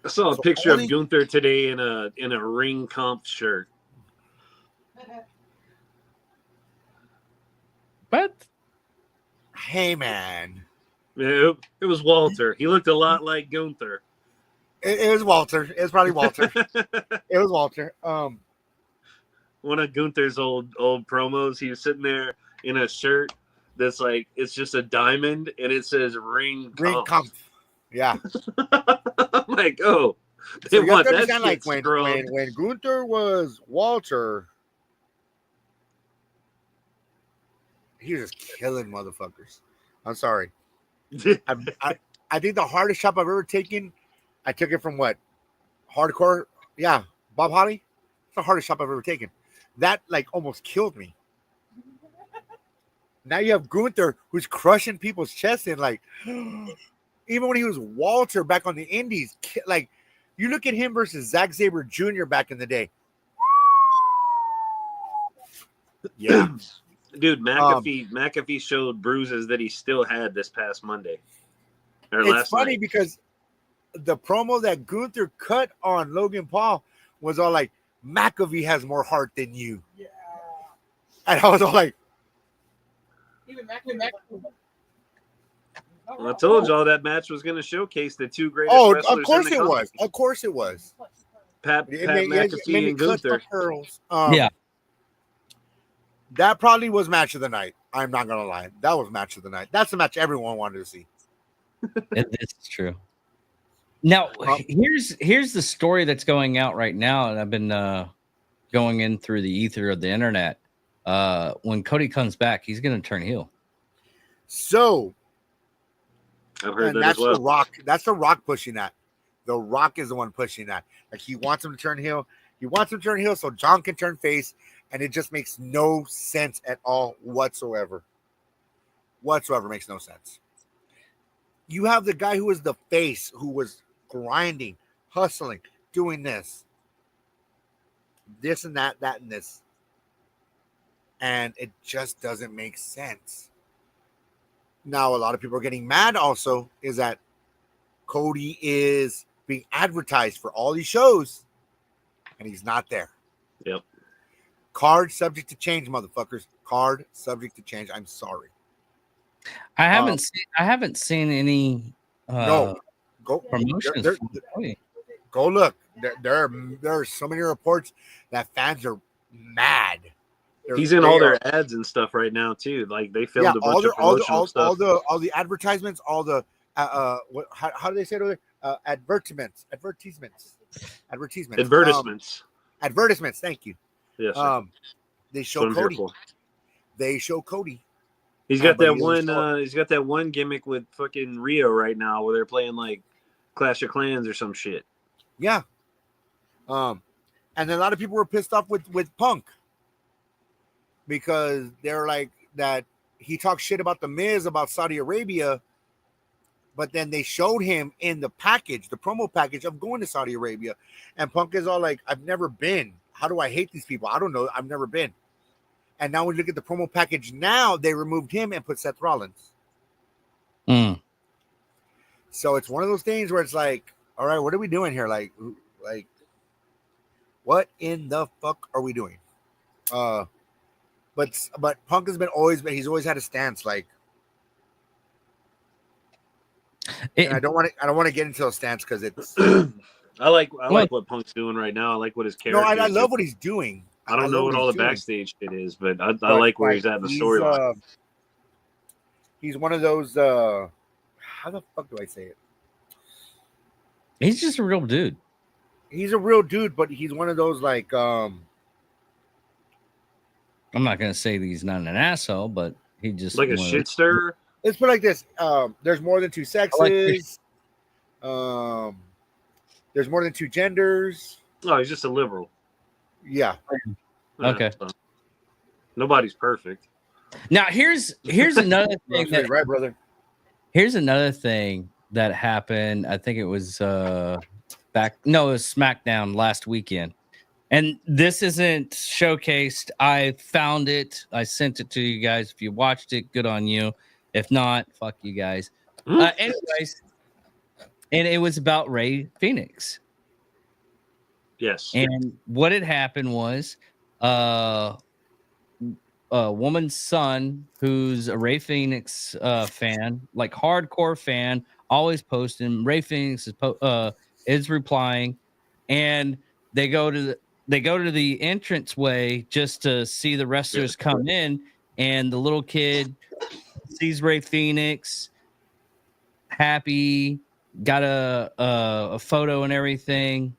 Speaker 1: I saw a
Speaker 3: So
Speaker 1: picture
Speaker 3: only-
Speaker 1: of Gunther today in a ring comp shirt.
Speaker 2: But
Speaker 3: Hey man,
Speaker 1: It was Walter. He looked a lot like Gunther.
Speaker 3: it was Walter. It was probably Walter. It was Walter.
Speaker 1: One of Gunther's old promos, he was sitting there in a shirt that's like it's just a diamond and it says ring
Speaker 3: Ring
Speaker 1: comp.
Speaker 3: Comp. Yeah.
Speaker 1: I'm like, oh,
Speaker 3: So
Speaker 1: they
Speaker 3: you have
Speaker 1: want
Speaker 3: to
Speaker 1: that
Speaker 3: understand, like
Speaker 1: shit scrubbed.
Speaker 3: when Gunther was Walter, he was just killing motherfuckers. I'm sorry. I think the hardest shot I've ever taken, I took it from what? Hardcore? Yeah, Bob Holly. It's the hardest shot I've ever taken. That like almost killed me. Now you have Gunther who's crushing people's chests and like, even when he was Walter back on the Indies, like you look at him versus Zack Sabre Jr. back in the day. Yeah,
Speaker 1: Dude, McAfee showed bruises that he still had this past Monday. Or
Speaker 3: it's
Speaker 1: last
Speaker 3: funny
Speaker 1: night.
Speaker 3: because the promo that Gunther cut on Logan Paul was all like, McAfee has more heart than you.
Speaker 4: Yeah.
Speaker 3: And I was all like,
Speaker 4: Even Mac.
Speaker 1: I told y'all that match was going to showcase the two greatest
Speaker 3: oh,
Speaker 1: wrestlers
Speaker 3: of course
Speaker 1: in the
Speaker 3: it was.
Speaker 1: company.
Speaker 3: Of course it was.
Speaker 1: Pat
Speaker 3: It made
Speaker 1: McAfee
Speaker 3: me
Speaker 1: and
Speaker 3: clutch my
Speaker 1: Gunther.
Speaker 3: pearls.
Speaker 2: Yeah.
Speaker 3: That probably was match of the night. I'm not going to lie. That was match of the night. That's the match everyone wanted to see.
Speaker 2: This is true. Now, here's the story that's going out right now, and I've been going in through the ether of the internet. When Cody comes back, he's going to turn heel.
Speaker 3: So,
Speaker 1: I've heard
Speaker 3: and
Speaker 1: that
Speaker 3: that's
Speaker 1: as well.
Speaker 3: the Rock. That's the Rock pushing that. The Rock is the one pushing that. Like he wants him to turn heel. He wants him to turn heel so John can turn face, and it just makes no sense at all whatsoever. Whatsoever makes no sense. You have the guy who was the face, who was grinding, hustling, doing this and that, and this. And it just doesn't make sense. Now, a lot of people are getting mad also is that Cody is being advertised for all these shows and he's not there.
Speaker 1: Yep.
Speaker 3: Card subject to change, motherfuckers. Card subject to change. I'm sorry.
Speaker 2: I haven't seen any
Speaker 3: No. Go
Speaker 2: promotions.
Speaker 3: there-
Speaker 2: for Cody.
Speaker 3: Go look. There are so many reports that fans are mad.
Speaker 1: He's in all their ads and stuff right now too. Like they filmed a bunch of promotional stuff.
Speaker 3: all the advertisements, all the how do they say it? Advertisements. Advertisements. Thank you.
Speaker 1: Yes, sir.
Speaker 3: They
Speaker 1: That's
Speaker 3: show
Speaker 1: what I'm here
Speaker 3: Cody.
Speaker 1: for.
Speaker 3: They show Cody.
Speaker 1: He's got
Speaker 3: but
Speaker 1: that
Speaker 3: he doesn't
Speaker 1: one.
Speaker 3: show it.
Speaker 1: He's got that one gimmick with fucking Rio right now, where they're playing like Clash of Clans or some shit.
Speaker 3: Yeah. And then a lot of people were pissed off with Punk because they're like that he talked shit about the Miz about Saudi Arabia, but then they showed him in the package, the promo package of going to Saudi Arabia, and Punk is all like, "I've never been. How do I hate these people? I don't know. I've never been." And now when you look at the promo package, now they removed him and put Seth Rollins.
Speaker 2: Mm.
Speaker 3: So it's one of those things where it's like, all right, what are we doing here? Like, what in the fuck are we doing? But Punk has he's always had a stance like, and I don't want to get into a stance because it's
Speaker 1: I like what Punk's doing right now. I like what his character.
Speaker 3: no, I
Speaker 1: is.
Speaker 3: love what he's doing.
Speaker 1: I don't know what all the backstage shit is, but I like where he's at in the storyline.
Speaker 3: He's one of those. How the fuck do I say it?
Speaker 2: He's just a real dude.
Speaker 3: He's a real dude, but he's one of those like.
Speaker 2: I'm not gonna say that he's not an asshole, but he just
Speaker 1: Like a shit stirrer.
Speaker 3: Let's put it like this. There's more than two sexes. There's more than two genders.
Speaker 1: Oh, he's just a liberal.
Speaker 3: Yeah.
Speaker 2: Okay.
Speaker 1: So, nobody's perfect.
Speaker 2: Now here's another thing that,
Speaker 3: right, brother.
Speaker 2: here's another thing that happened. I think it was it was SmackDown last weekend. And this isn't showcased. I found it. I sent it to you guys. If you watched it, good on you. If not, fuck you guys. Anyways, and it was about Ray Phoenix.
Speaker 1: Yes.
Speaker 2: And what had happened was a woman's son who's a Ray Phoenix fan, like hardcore fan, always posting. Ray Phoenix is replying, and they go to the entranceway just to see the wrestlers come in, and the little kid sees Ray Phoenix, happy, got a photo and everything.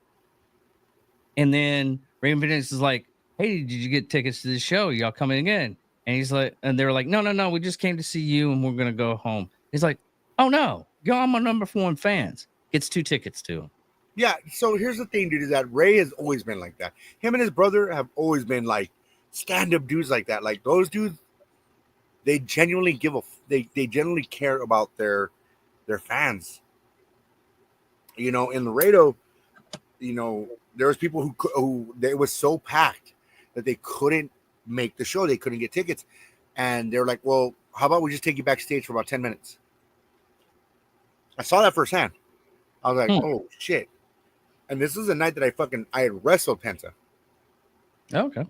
Speaker 2: And then Ray Phoenix is like, "Hey, did you get tickets to the show? Y'all coming again?" And he's like, and they were like, No, we just came to see you and we're gonna go home. He's like, "Oh no, y'all my number one fans." Gets 2 tickets to him.
Speaker 3: Yeah. So here's the thing, dude, is that Ray has always been like that. Him and his brother have always been like stand-up dudes like that. Like those dudes, they genuinely they genuinely care about their fans. You know, in Laredo, you know, there was people who they was so packed that they couldn't make the show. They couldn't get tickets. And they're like, well, how about we just take you backstage for about 10 minutes? I saw that firsthand. I was like,
Speaker 2: Hmm.
Speaker 3: oh shit. And this was the night that I had wrestled Penta.
Speaker 2: Okay.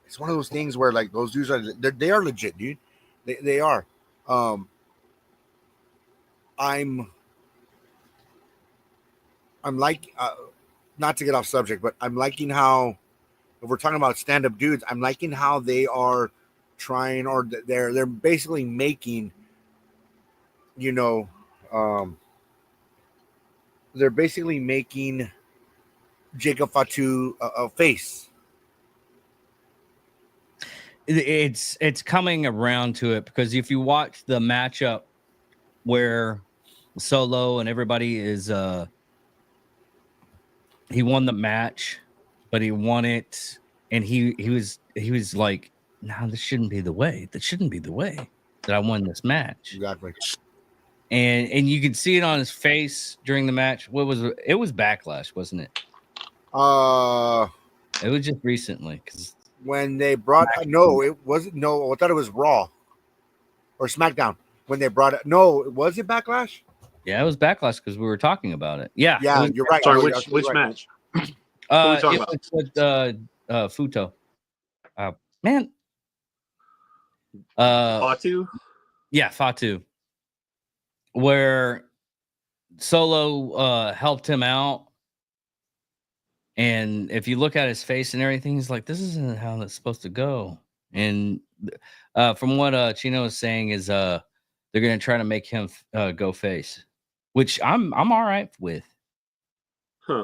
Speaker 3: It's one of those things where like those dudes they are legit, dude. They are. I'm like not to get off subject, but I'm liking how if we're talking about stand-up dudes, I'm liking how they are trying or they're basically making, you know, they're basically making Jacob Fatu a face.
Speaker 2: It's coming around to it because if you watch the matchup where Solo and everybody is he won the match, but he won it and he was like, no, this shouldn't be the way. That shouldn't be the way that I won this match.
Speaker 3: Exactly.
Speaker 2: And you could see it on his face during the match. What was it? It was Backlash, wasn't it? It was just recently because
Speaker 3: When they brought no, it wasn't. No, I thought it was Raw or SmackDown. When they brought it, no, was it Backlash?
Speaker 2: yeah, it was Backlash because we were talking about it. Yeah,
Speaker 3: Yeah,
Speaker 2: it was,
Speaker 3: you're right.
Speaker 1: Sorry,
Speaker 3: No,
Speaker 1: which
Speaker 3: you're right.
Speaker 1: match? What are we talking
Speaker 2: it was with Futo. Man,
Speaker 1: Fatu?
Speaker 2: yeah, Fatu, where Solo helped him out. And if you look at his face and everything, he's like, this isn't how that's supposed to go. And from what Chino is saying is they're gonna try to make him go face, which I'm all right with.
Speaker 1: Huh.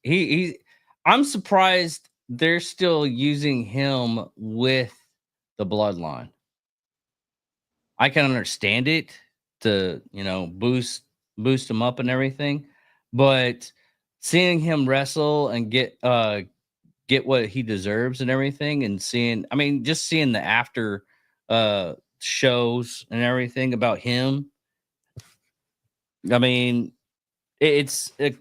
Speaker 2: He I'm surprised they're still using him with the bloodline. I can understand it to, boost him up and everything, but seeing him wrestle and get what he deserves and everything, and just seeing the after shows and everything about him. I mean, it's a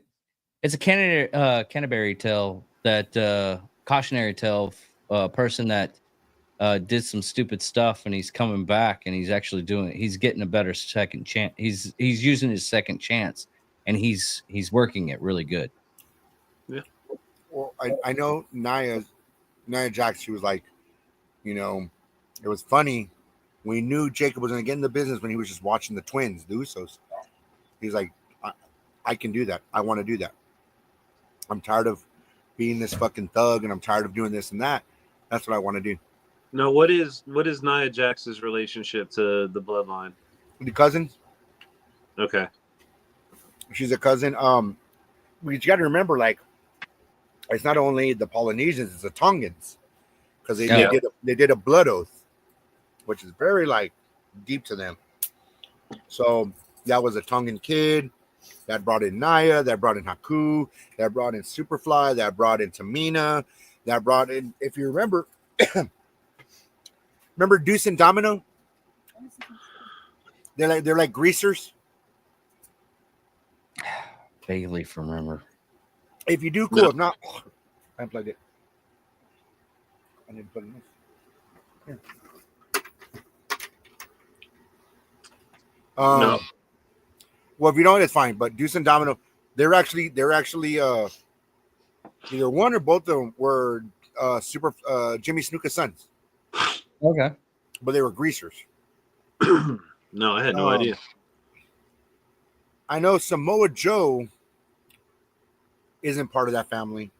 Speaker 2: Canterbury tale, that cautionary tale, person that did some stupid stuff and he's coming back and he's actually he's getting a better second chance. He's using his second chance and he's working it really good.
Speaker 1: Yeah.
Speaker 3: Well, I know Nia Jax, she was like, it was funny. We knew Jacob was going to get in the business when he was just watching the twins, the Usos. He's like, I can do that. I want to do that. I'm tired of being this fucking thug and I'm tired of doing this and that. That's what I want to do.
Speaker 1: No, what is Nia Jax's relationship to the bloodline?
Speaker 3: The cousins.
Speaker 1: Okay.
Speaker 3: She's a cousin. You got to remember, like, it's not only the Polynesians, it's the Tongans, because they did a blood oath, which is very like deep to them. So that was a Tongan kid that brought in Nia, that brought in Haku, that brought in Superfly, that brought in Tamina, that brought in, if you remember, remember Deuce and Domino? They're like greasers.
Speaker 2: Vaguely remember.
Speaker 3: If you do, cool.
Speaker 1: No.
Speaker 3: If not, I unplugged it. I didn't put it in. Here.
Speaker 1: No.
Speaker 3: Well, if you don't, it's fine. But Deuce and Domino, they're actually either one or both of them were Jimmy Snuka's sons.
Speaker 2: Okay.
Speaker 3: But they were greasers.
Speaker 1: No, I had no idea.
Speaker 3: I know Samoa Joe isn't part of that family.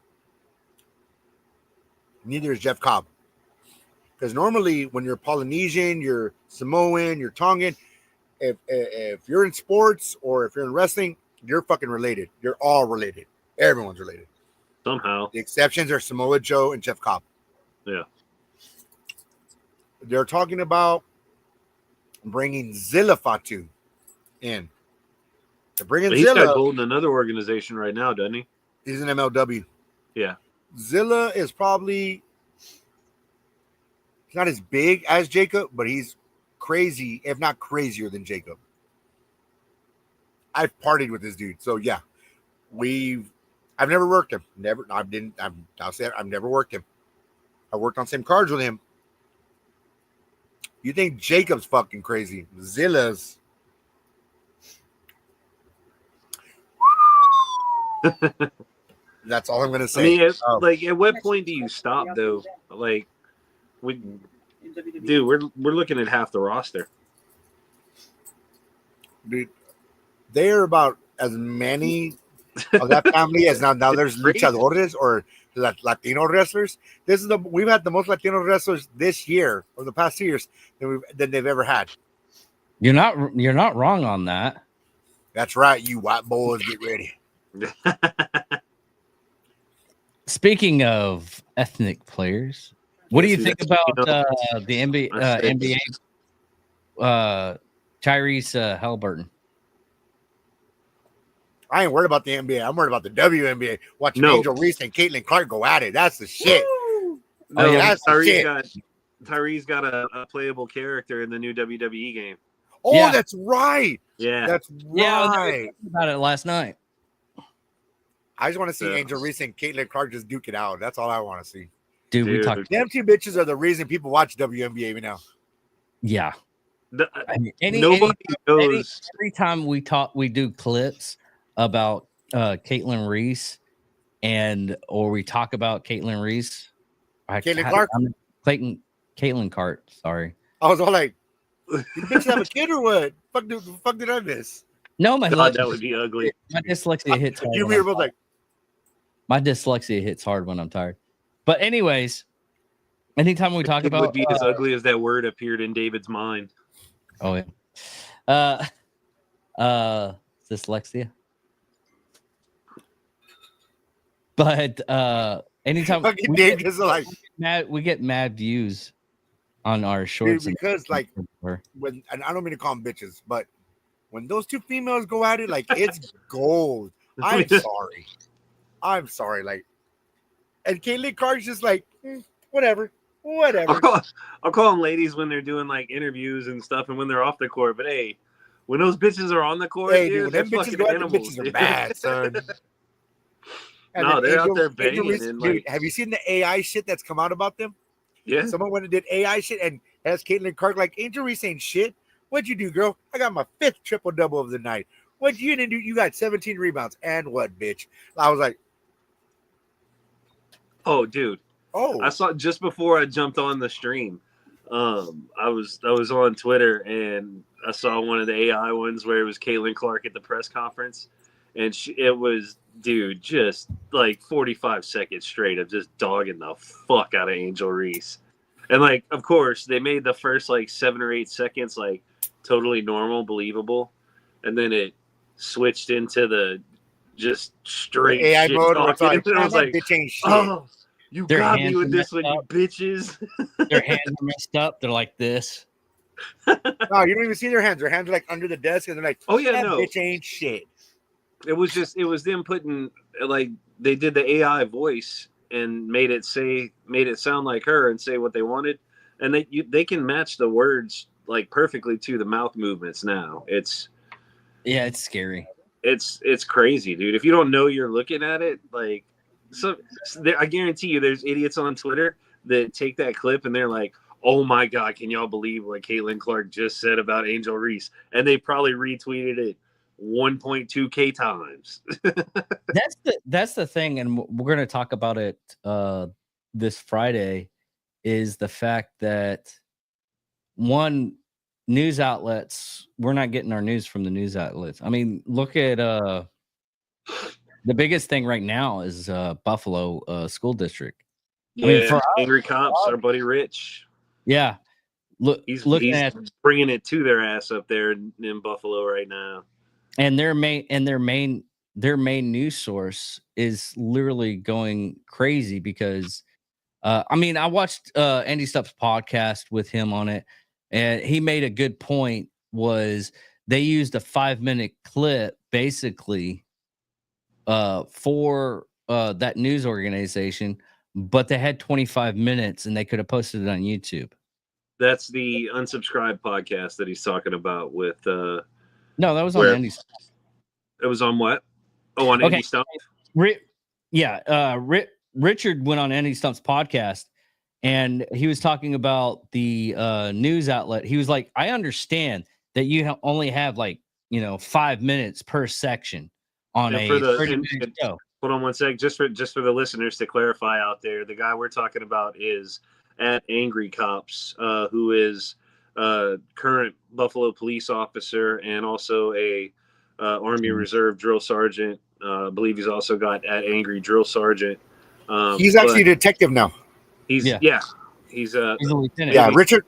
Speaker 3: Neither is Jeff Cobb. Because normally when you're Polynesian, you're Samoan, you're Tongan, if you're in sports or if you're in wrestling, you're fucking related. You're all related. Everyone's related.
Speaker 1: Somehow.
Speaker 3: The exceptions are Samoa Joe and Jeff Cobb.
Speaker 1: Yeah.
Speaker 3: They're talking about bringing Zilla Fatu in. They're bringing
Speaker 1: But he's got
Speaker 3: Zilla.
Speaker 1: gold in another organization right now, doesn't he?
Speaker 3: He's an MLW.
Speaker 1: Yeah.
Speaker 3: Zilla is probably he's not as big as Jacob, but he's crazy, if not crazier than Jacob. I've partied with this dude, so yeah. I've never worked him. I'll say it, I've never worked him. I worked on same cards with him. You think Jacob's fucking crazy? Zilla's That's all I'm gonna
Speaker 1: I
Speaker 3: say.
Speaker 1: mean,
Speaker 3: Um,
Speaker 1: like, at what point do you stop though? Like, we,
Speaker 4: In WWE.
Speaker 1: dude, we're looking at half the roster.
Speaker 3: dude, they are about as many of that family as now there's
Speaker 1: Crazy.
Speaker 3: luchadores or Latino wrestlers. We've had the most Latino wrestlers this year or the past 2 years than they've ever had.
Speaker 2: You're not wrong on that.
Speaker 3: That's right, you white boys, get ready.
Speaker 2: Speaking of ethnic players, what do you
Speaker 1: Yes,
Speaker 2: think
Speaker 1: that's-
Speaker 2: about
Speaker 1: you know,
Speaker 2: the NBA?
Speaker 1: I say-
Speaker 2: NBA Tyrese Halliburton.
Speaker 3: I ain't worried about the NBA. I'm worried about the WNBA. Watching
Speaker 1: No.
Speaker 3: Angel Reese and Caitlin Clark go at it. That's the shit.
Speaker 1: No,
Speaker 2: Oh, yeah.
Speaker 3: That's the shit.
Speaker 1: Tyrese got a playable character in the new WWE game.
Speaker 3: Oh,
Speaker 2: Yeah.
Speaker 3: that's right.
Speaker 1: Yeah,
Speaker 3: That's
Speaker 2: Yeah, I was
Speaker 3: right.
Speaker 2: talking about it last night.
Speaker 3: I just want to see
Speaker 1: Yeah.
Speaker 3: Angel Reese and Caitlin Clark just duke it out. That's all I want to see.
Speaker 2: Dude, we
Speaker 1: Dude.
Speaker 2: talked.
Speaker 3: Them two bitches are the reason people watch WNBA now.
Speaker 2: Yeah.
Speaker 1: The-
Speaker 2: I mean,
Speaker 1: nobody knows.
Speaker 2: every time we do clips about Caitlin Reese or we talk about Caitlin Reese.
Speaker 3: Caitlin Clark?
Speaker 2: Caitlin Clark. Sorry.
Speaker 3: I was all like, "You bitches have a kid or what? Fuck did I miss?"
Speaker 2: No, my
Speaker 1: God, that would be ugly.
Speaker 2: my dyslexia hits hard.
Speaker 3: You
Speaker 2: when
Speaker 3: were
Speaker 2: I'm
Speaker 3: both like,
Speaker 2: My dyslexia hits hard when I'm tired. But anyways, anytime we talk
Speaker 1: It
Speaker 2: about
Speaker 1: would be as ugly as that word appeared in David's mind.
Speaker 2: oh yeah. Dyslexia. But anytime
Speaker 3: fucking
Speaker 2: we
Speaker 3: Dave
Speaker 2: get,
Speaker 3: just like,
Speaker 2: we get mad views on our
Speaker 3: dude,
Speaker 2: shorts and
Speaker 3: because like when, and I don't mean to call them bitches, but when those two females go at it, like it's gold. I'm sorry. I'm sorry. Like, and Caitlin Clark's just like, whatever.
Speaker 1: I'll call them ladies when they're doing like interviews and stuff, and when they're off the court. But hey, when those bitches are on the court,
Speaker 3: Hey,
Speaker 1: dude,
Speaker 3: dude, when them
Speaker 1: they're
Speaker 3: bitches
Speaker 1: fucking
Speaker 3: go at them
Speaker 1: animals.
Speaker 3: bitches are
Speaker 1: dude.
Speaker 3: bad, son. And
Speaker 1: No,
Speaker 3: then
Speaker 1: they're out there
Speaker 3: Angel
Speaker 1: banging
Speaker 3: Reese-
Speaker 1: and,
Speaker 3: dude,
Speaker 1: like-
Speaker 3: have you seen the AI shit that's come out about them?
Speaker 1: Yeah,
Speaker 3: Someone went and did AI shit and asked Caitlin Clark, like, Angel Reese ain't shit. What'd you do, girl? I got my 5th triple-double of the night. What'd you do? You got 17 rebounds. And what, bitch? I was like,
Speaker 1: oh, dude.
Speaker 3: oh.
Speaker 1: I saw just before I jumped on the stream. I was on Twitter and I saw one of the AI ones where it was Caitlin Clark at the press conference, and it was, dude, just like 45 seconds straight of just dogging the fuck out of Angel Reese, and like, of course, they made the first like 7 or 8 seconds like totally normal, believable, and then it switched into the just straight
Speaker 3: AI
Speaker 1: shit
Speaker 3: mode where
Speaker 1: talking.
Speaker 3: it's like,
Speaker 1: And I was
Speaker 3: "Man,
Speaker 1: like,
Speaker 3: that bitch ain't shit."
Speaker 1: oh, you
Speaker 2: Their
Speaker 1: got
Speaker 2: hands
Speaker 1: me with
Speaker 2: are
Speaker 1: this one,
Speaker 2: messed
Speaker 1: you
Speaker 2: up.
Speaker 1: bitches.
Speaker 2: their hands are messed up. They're like this.
Speaker 3: No, you don't even see their hands. Their hands are like under the desk, and they're like,
Speaker 1: Oh yeah,
Speaker 3: that
Speaker 1: no.
Speaker 3: bitch ain't shit.
Speaker 1: It was them putting, like, they did the AI voice and made it sound like her and say what they wanted, and they can match the words like perfectly to the mouth movements now. It's
Speaker 2: scary.
Speaker 1: it's crazy, dude. If you don't know you're looking at it, like, I guarantee you there's idiots on Twitter that take that clip and they're like, oh my god, can y'all believe what Caitlin Clark just said about Angel Reese? And they probably retweeted it 1.2k times.
Speaker 2: That's the thing, and we're going to talk about it this Friday, is the fact that one, news outlets, we're not getting our news from the news outlets. I mean, look at the biggest thing right now is Buffalo school district.
Speaker 1: Yeah,
Speaker 2: I mean, for
Speaker 1: Angry Cops, our buddy Rich.
Speaker 2: Yeah,
Speaker 1: He's
Speaker 2: looking at
Speaker 1: bringing it to their ass up there in Buffalo right now.
Speaker 2: and their main news source is literally going crazy because I mean, I watched Andy Stubbs' podcast with him on it, and he made a good point. Was they used a 5-minute clip basically for that news organization, but they had 25 minutes and they could have posted it on YouTube.
Speaker 1: That's the Unsubscribed podcast that he's talking about with
Speaker 2: No, that was on
Speaker 1: where?
Speaker 2: Andy.
Speaker 1: It was on what? Oh, on
Speaker 2: Okay.
Speaker 1: Andy Stump.
Speaker 2: Richard went on Andy Stump's podcast and he was talking about the news outlet. He was like, I understand that you only have 5 minutes per section on
Speaker 1: And
Speaker 2: a
Speaker 1: for the
Speaker 2: 30-minute show.
Speaker 1: hold on one sec, just for the listeners to clarify out there, the guy we're talking about is at Angry Cops, who is current Buffalo police officer and also a Army Reserve drill sergeant. I believe he's also got at Angry Drill Sergeant.
Speaker 3: He's actually a detective now.
Speaker 1: he's
Speaker 2: He's a lieutenant.
Speaker 3: Yeah, Richard.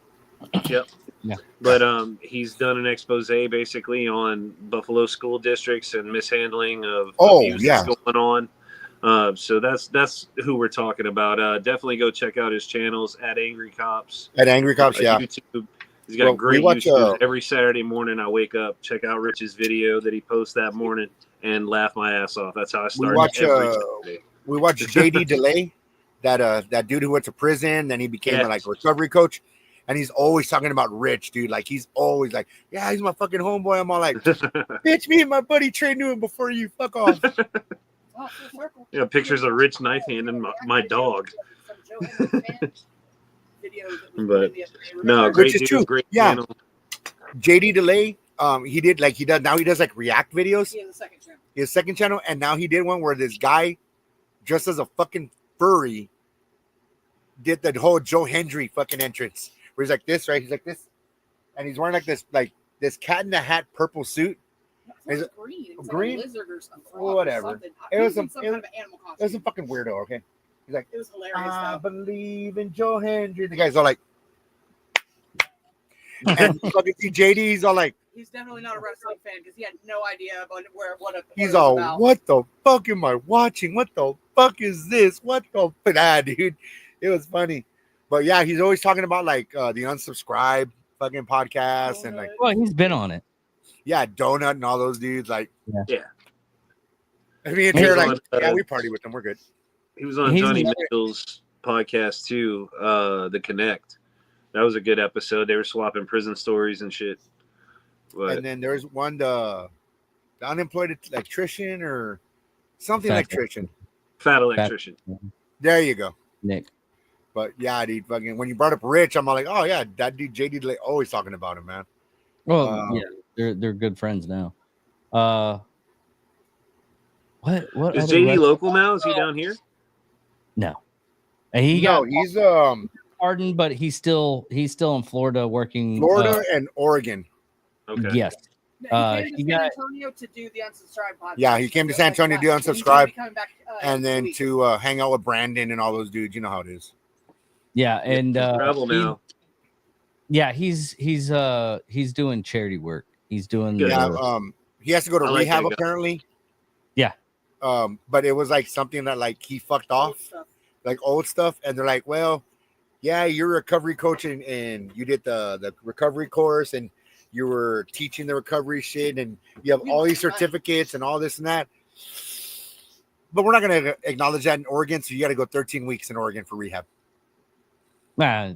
Speaker 1: Yep.
Speaker 2: Yeah.
Speaker 1: But he's done an expose basically on Buffalo school districts and mishandling of abuse that's going on. So that's who we're talking about. Definitely go check out his channels at Angry Cops.
Speaker 3: At Angry Cops, yeah.
Speaker 1: YouTube. He's got great YouTube. Every Saturday morning I wake up, check out Rich's video that he posts that morning, and laugh my ass off. That's how I start every Saturday.
Speaker 3: We watch JD Delay, that dude who went to prison, then he became a recovery coach. And he's always talking about Rich, dude. Like, he's always like, yeah, he's my fucking homeboy. I'm all like, bitch, me and my buddy Trey knew him before you. Fuck off.
Speaker 1: Yeah, pictures of Rich knife handing my dog. But no, great dude, great channel.
Speaker 3: JD Delay, he does like react videos.
Speaker 4: He has a second channel.
Speaker 3: His second channel, and now he did one where this guy, dressed as a fucking furry, did the whole Joe Hendry fucking entrance. Where he's like this, right? He's like this, and he's wearing like this cat in the hat purple suit.
Speaker 4: It's green. It's
Speaker 3: green?
Speaker 4: like a lizard or something.
Speaker 3: Whatever.
Speaker 4: It was some kind of animal costume.
Speaker 3: It was a fucking weirdo. Okay, he's like,
Speaker 4: it was hilarious.
Speaker 3: I believe in Joe Hendry. The guy's all like, and fucking see JD. He's all like,
Speaker 4: he's definitely not a wrestling fan because he had no idea about
Speaker 3: he's all, about. What the fuck am I watching? What the fuck is this? What the dude? It was funny. But yeah, he's always talking about like the unsubscribe fucking podcast and like.
Speaker 2: Well, he's been on it.
Speaker 3: Yeah, Donut and all those dudes. Like,
Speaker 1: yeah.
Speaker 3: I mean, they're like, yeah, we party with them. We're good.
Speaker 1: He was on Johnny Mitchell's podcast too, The Connect. That was a good episode. They were swapping prison stories and shit. But,
Speaker 3: and then there's one the unemployed electrician or something electrician.
Speaker 1: Fat electrician.
Speaker 3: There you go,
Speaker 2: Nick.
Speaker 3: But yeah, dude, fucking when you brought up Rich, I'm all like, oh yeah, that dude JD like always talking about him, man.
Speaker 2: Well, yeah, they're good friends now. What
Speaker 1: is JD local now? Is he down here?
Speaker 2: No. And he's
Speaker 3: pardoned,
Speaker 2: but he's still in Florida working.
Speaker 3: Florida and Oregon.
Speaker 1: Okay.
Speaker 2: Yes.
Speaker 4: He came to San Antonio to do the Unsubscribe podcast.
Speaker 3: Yeah, he came to San Antonio to do Unsubscribe,
Speaker 4: back,
Speaker 3: and then to hang out with Brandon and all those dudes. You know how it is.
Speaker 2: Yeah, and
Speaker 1: travel now.
Speaker 2: Yeah, he's doing charity work. He's doing
Speaker 3: he has to go to rehab apparently.
Speaker 2: Yeah.
Speaker 3: But it was like something that like he fucked off, like old stuff, and they're like, well, yeah, you're a recovery coach and you did the recovery course and you were teaching the recovery shit and you have all these certificates and all this and that. But we're not going to acknowledge that in Oregon, so you got to go 13 weeks in Oregon for rehab.
Speaker 2: Nah,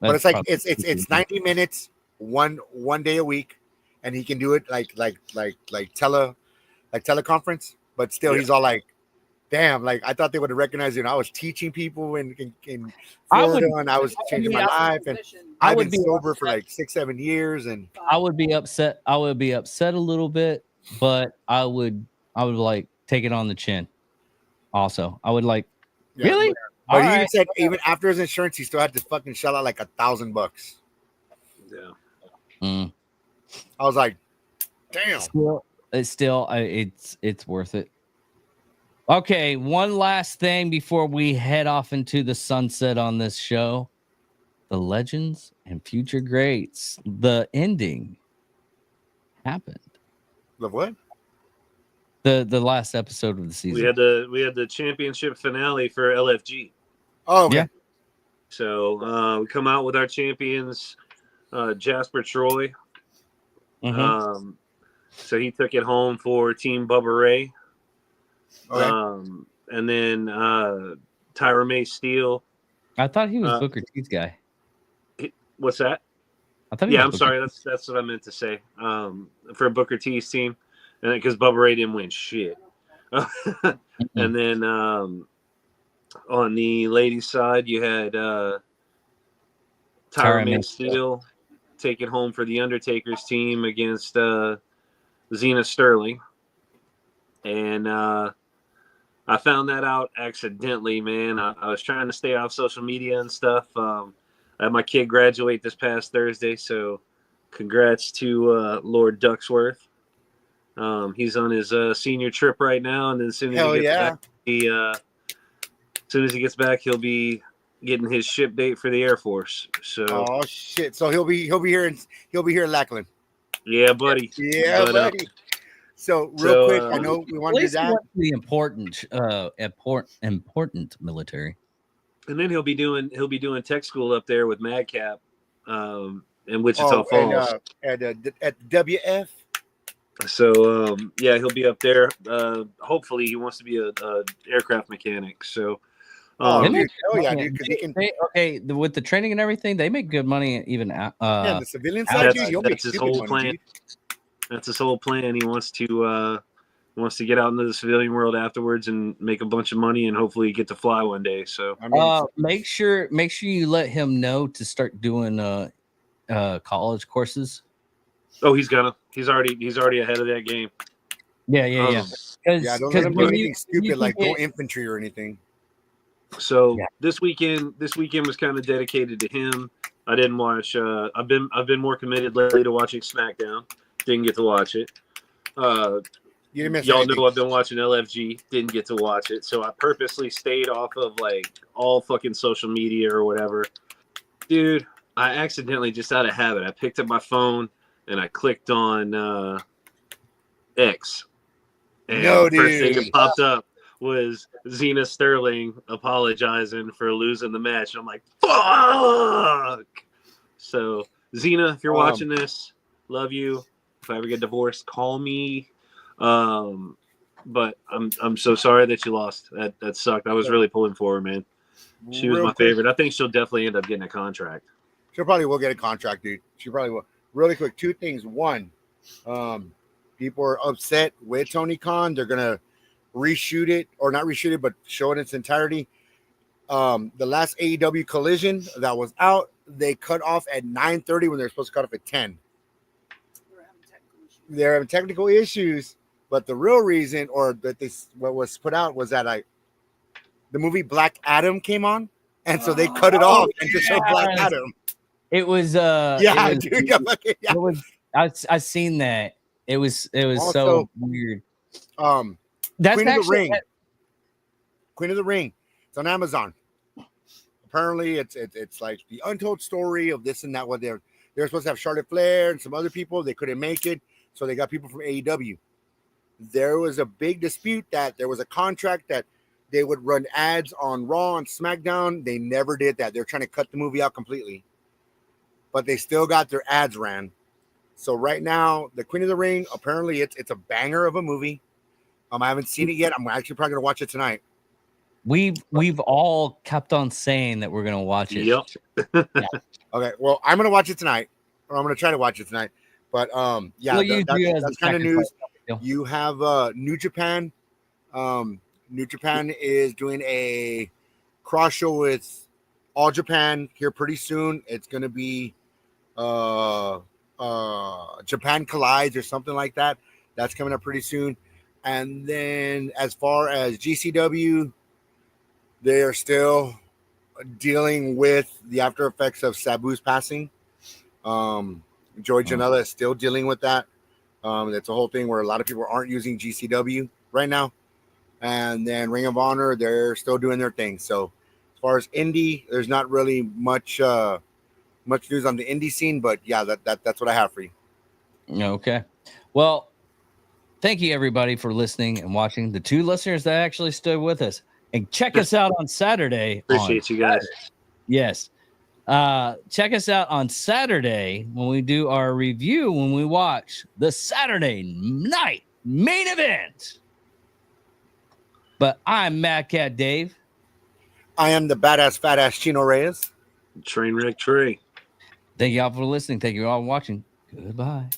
Speaker 3: but it's like it's 90 minutes one day a week, and he can do it like teleconference. But still, he's all like, "Damn!" Like I thought they would have recognized it. I was teaching people in Florida, and I was changing my life, and I've been sober for like 6-7 years, and
Speaker 2: I would be upset. I would be upset a little bit, but I would like take it on the chin. Also, I would like really.
Speaker 3: But he said even after his insurance, he still had to fucking shell out like $1,000.
Speaker 1: Yeah.
Speaker 3: I was like, damn.
Speaker 2: It's worth it. Okay, one last thing before we head off into the sunset on this show. The Legends and Future Greats. The ending happened.
Speaker 3: The what?
Speaker 2: The last episode of the season.
Speaker 1: We had the championship finale for LFG.
Speaker 3: Oh, okay.
Speaker 2: Yeah.
Speaker 1: So we come out with our champions, Jasper Troy.
Speaker 2: Mm-hmm.
Speaker 1: So he took it home for Team Bubba Ray.
Speaker 3: Okay.
Speaker 1: And then Tyra May Steele.
Speaker 2: I thought he was Booker T's guy.
Speaker 1: What's that?
Speaker 2: I thought.
Speaker 1: I'm sorry. That's what I meant to say. For Booker T's team, and because Bubba Ray didn't win shit. And then on the ladies' side, you had Tyra May Steele take it home for the Undertaker's team against Zena Sterling. and I found that out accidentally, man. I was trying to stay off social media and stuff. I had my kid graduate this past Thursday, so congrats to Lord Ducksworth. He's on his senior trip right now, and then as soon as
Speaker 3: Hell
Speaker 1: he gets
Speaker 3: yeah.
Speaker 1: back, he'll be getting his ship date for the Air Force. So,
Speaker 3: Oh shit! So he'll be here in Lackland.
Speaker 1: yeah, buddy.
Speaker 3: Yeah,
Speaker 1: But,
Speaker 3: buddy. So real quick, I
Speaker 1: uh,
Speaker 3: know we
Speaker 2: At
Speaker 3: want to do
Speaker 2: least he
Speaker 3: that.
Speaker 2: went to the important military.
Speaker 1: And then he'll be doing tech school up there with Madcap, in Wichita Falls.
Speaker 3: And, at WF.
Speaker 1: So yeah, he'll be up there. Hopefully, he wants to be a aircraft mechanic. So
Speaker 3: Oh,
Speaker 2: They
Speaker 3: dude,
Speaker 2: make
Speaker 3: hell yeah,
Speaker 2: money.
Speaker 3: dude! Because he can.
Speaker 2: With the training and everything, they make good money even.
Speaker 3: Yeah, the civilian
Speaker 2: that's-
Speaker 3: side, dude, you'll make
Speaker 1: that's his
Speaker 3: stupid
Speaker 1: whole
Speaker 3: money,
Speaker 1: plan.
Speaker 3: dude.
Speaker 1: That's his whole plan. He wants to get out into the civilian world afterwards and make a bunch of money and hopefully get to fly one day. So
Speaker 3: I mean,
Speaker 2: make sure you let him know to start doing college courses.
Speaker 1: he's already ahead of that game.
Speaker 2: Yeah.
Speaker 1: Um,
Speaker 3: yeah, don't let him do
Speaker 2: when
Speaker 3: anything
Speaker 2: you
Speaker 3: stupid like
Speaker 2: get-
Speaker 3: go infantry or anything.
Speaker 1: So
Speaker 2: Yeah.
Speaker 1: this weekend was kind of dedicated to him. I didn't watch. I've been more committed lately to watching SmackDown. Didn't get to watch it.
Speaker 3: You didn't miss
Speaker 1: Y'all
Speaker 3: anything.
Speaker 1: know I've been watching LFG. Didn't get to watch it, so I purposely stayed off of like all fucking social media or whatever. Dude, I accidentally, just out of habit, I picked up my phone and I clicked on X. And
Speaker 3: No,
Speaker 1: the first thing
Speaker 3: dude.
Speaker 1: that popped up was Xena Sterling apologizing for losing the match. And I'm like, fuck. So Xena, if you're watching this, love you. If I ever get divorced, call me. But I'm so sorry that you lost. That sucked. I was really pulling for her, man. She was
Speaker 3: Real
Speaker 1: my
Speaker 3: quick,
Speaker 1: favorite. I think she'll definitely end up getting a contract.
Speaker 3: She probably will get a contract, dude. She probably will. Really quick, two things. One, people are upset with Tony Khan. They're gonna reshoot it, or not reshoot it, but show it in its entirety. The last AEW Collision that was out, they cut off at 9:30 when they're supposed to cut off at 10. They're having technical issues, but the real reason, or that what was put out, was that the movie Black Adam came on, and so they cut it off and just showed Black
Speaker 2: yes.
Speaker 3: Adam.
Speaker 2: It was
Speaker 3: Yeah,
Speaker 2: it was,
Speaker 3: dude. Yeah, fucking- yeah.
Speaker 2: It was I seen that. It was
Speaker 3: Also,
Speaker 2: so weird. That's
Speaker 3: Queen of the
Speaker 2: actually
Speaker 3: Ring. Queen of the Ring. It's on Amazon. Apparently, it's like the untold story of this and that. What they're supposed to have Charlotte Flair and some other people. They couldn't make it, so they got people from AEW. There was a big dispute that there was a contract that they would run ads on Raw and SmackDown. They never did that. They're trying to cut the movie out completely, but they still got their ads ran. So right now, the Queen of the Ring, apparently it's a banger of a movie. I haven't seen it yet. I'm actually probably gonna watch it tonight.
Speaker 2: We've all kept on saying that we're gonna watch it.
Speaker 1: Yep.
Speaker 3: Okay, well, I'm gonna watch it tonight, or I'm gonna try to watch it tonight. But yeah,
Speaker 2: Well, you do as
Speaker 3: that's
Speaker 2: a
Speaker 3: kind of
Speaker 2: second
Speaker 3: news.
Speaker 2: part.
Speaker 3: You have New Japan. New Japan is doing a cross show with All Japan here pretty soon. It's gonna be Japan Collides or something like that. That's coming up pretty soon. And then as far as GCW, they are still dealing with the after effects of Sabu's passing. Joey Janela is still dealing with that. It's a whole thing where a lot of people aren't using GCW right now. And then Ring of Honor, they're still doing their thing. So as far as indie, there's not really much news on the indie scene, but yeah, that's what I have for you.
Speaker 2: Okay. Well, thank you everybody for listening and watching. The two listeners that actually stood with us. And check us out on Saturday.
Speaker 1: Appreciate you guys.
Speaker 2: Yes. Check us out on Saturday when we do our review, when we watch the Saturday night main event. But I'm Mad Cat Dave.
Speaker 3: I am the badass fat ass Chino Reyes.
Speaker 1: Trainwreck Trey.
Speaker 2: Thank you all for listening. Thank you all for watching. Goodbye.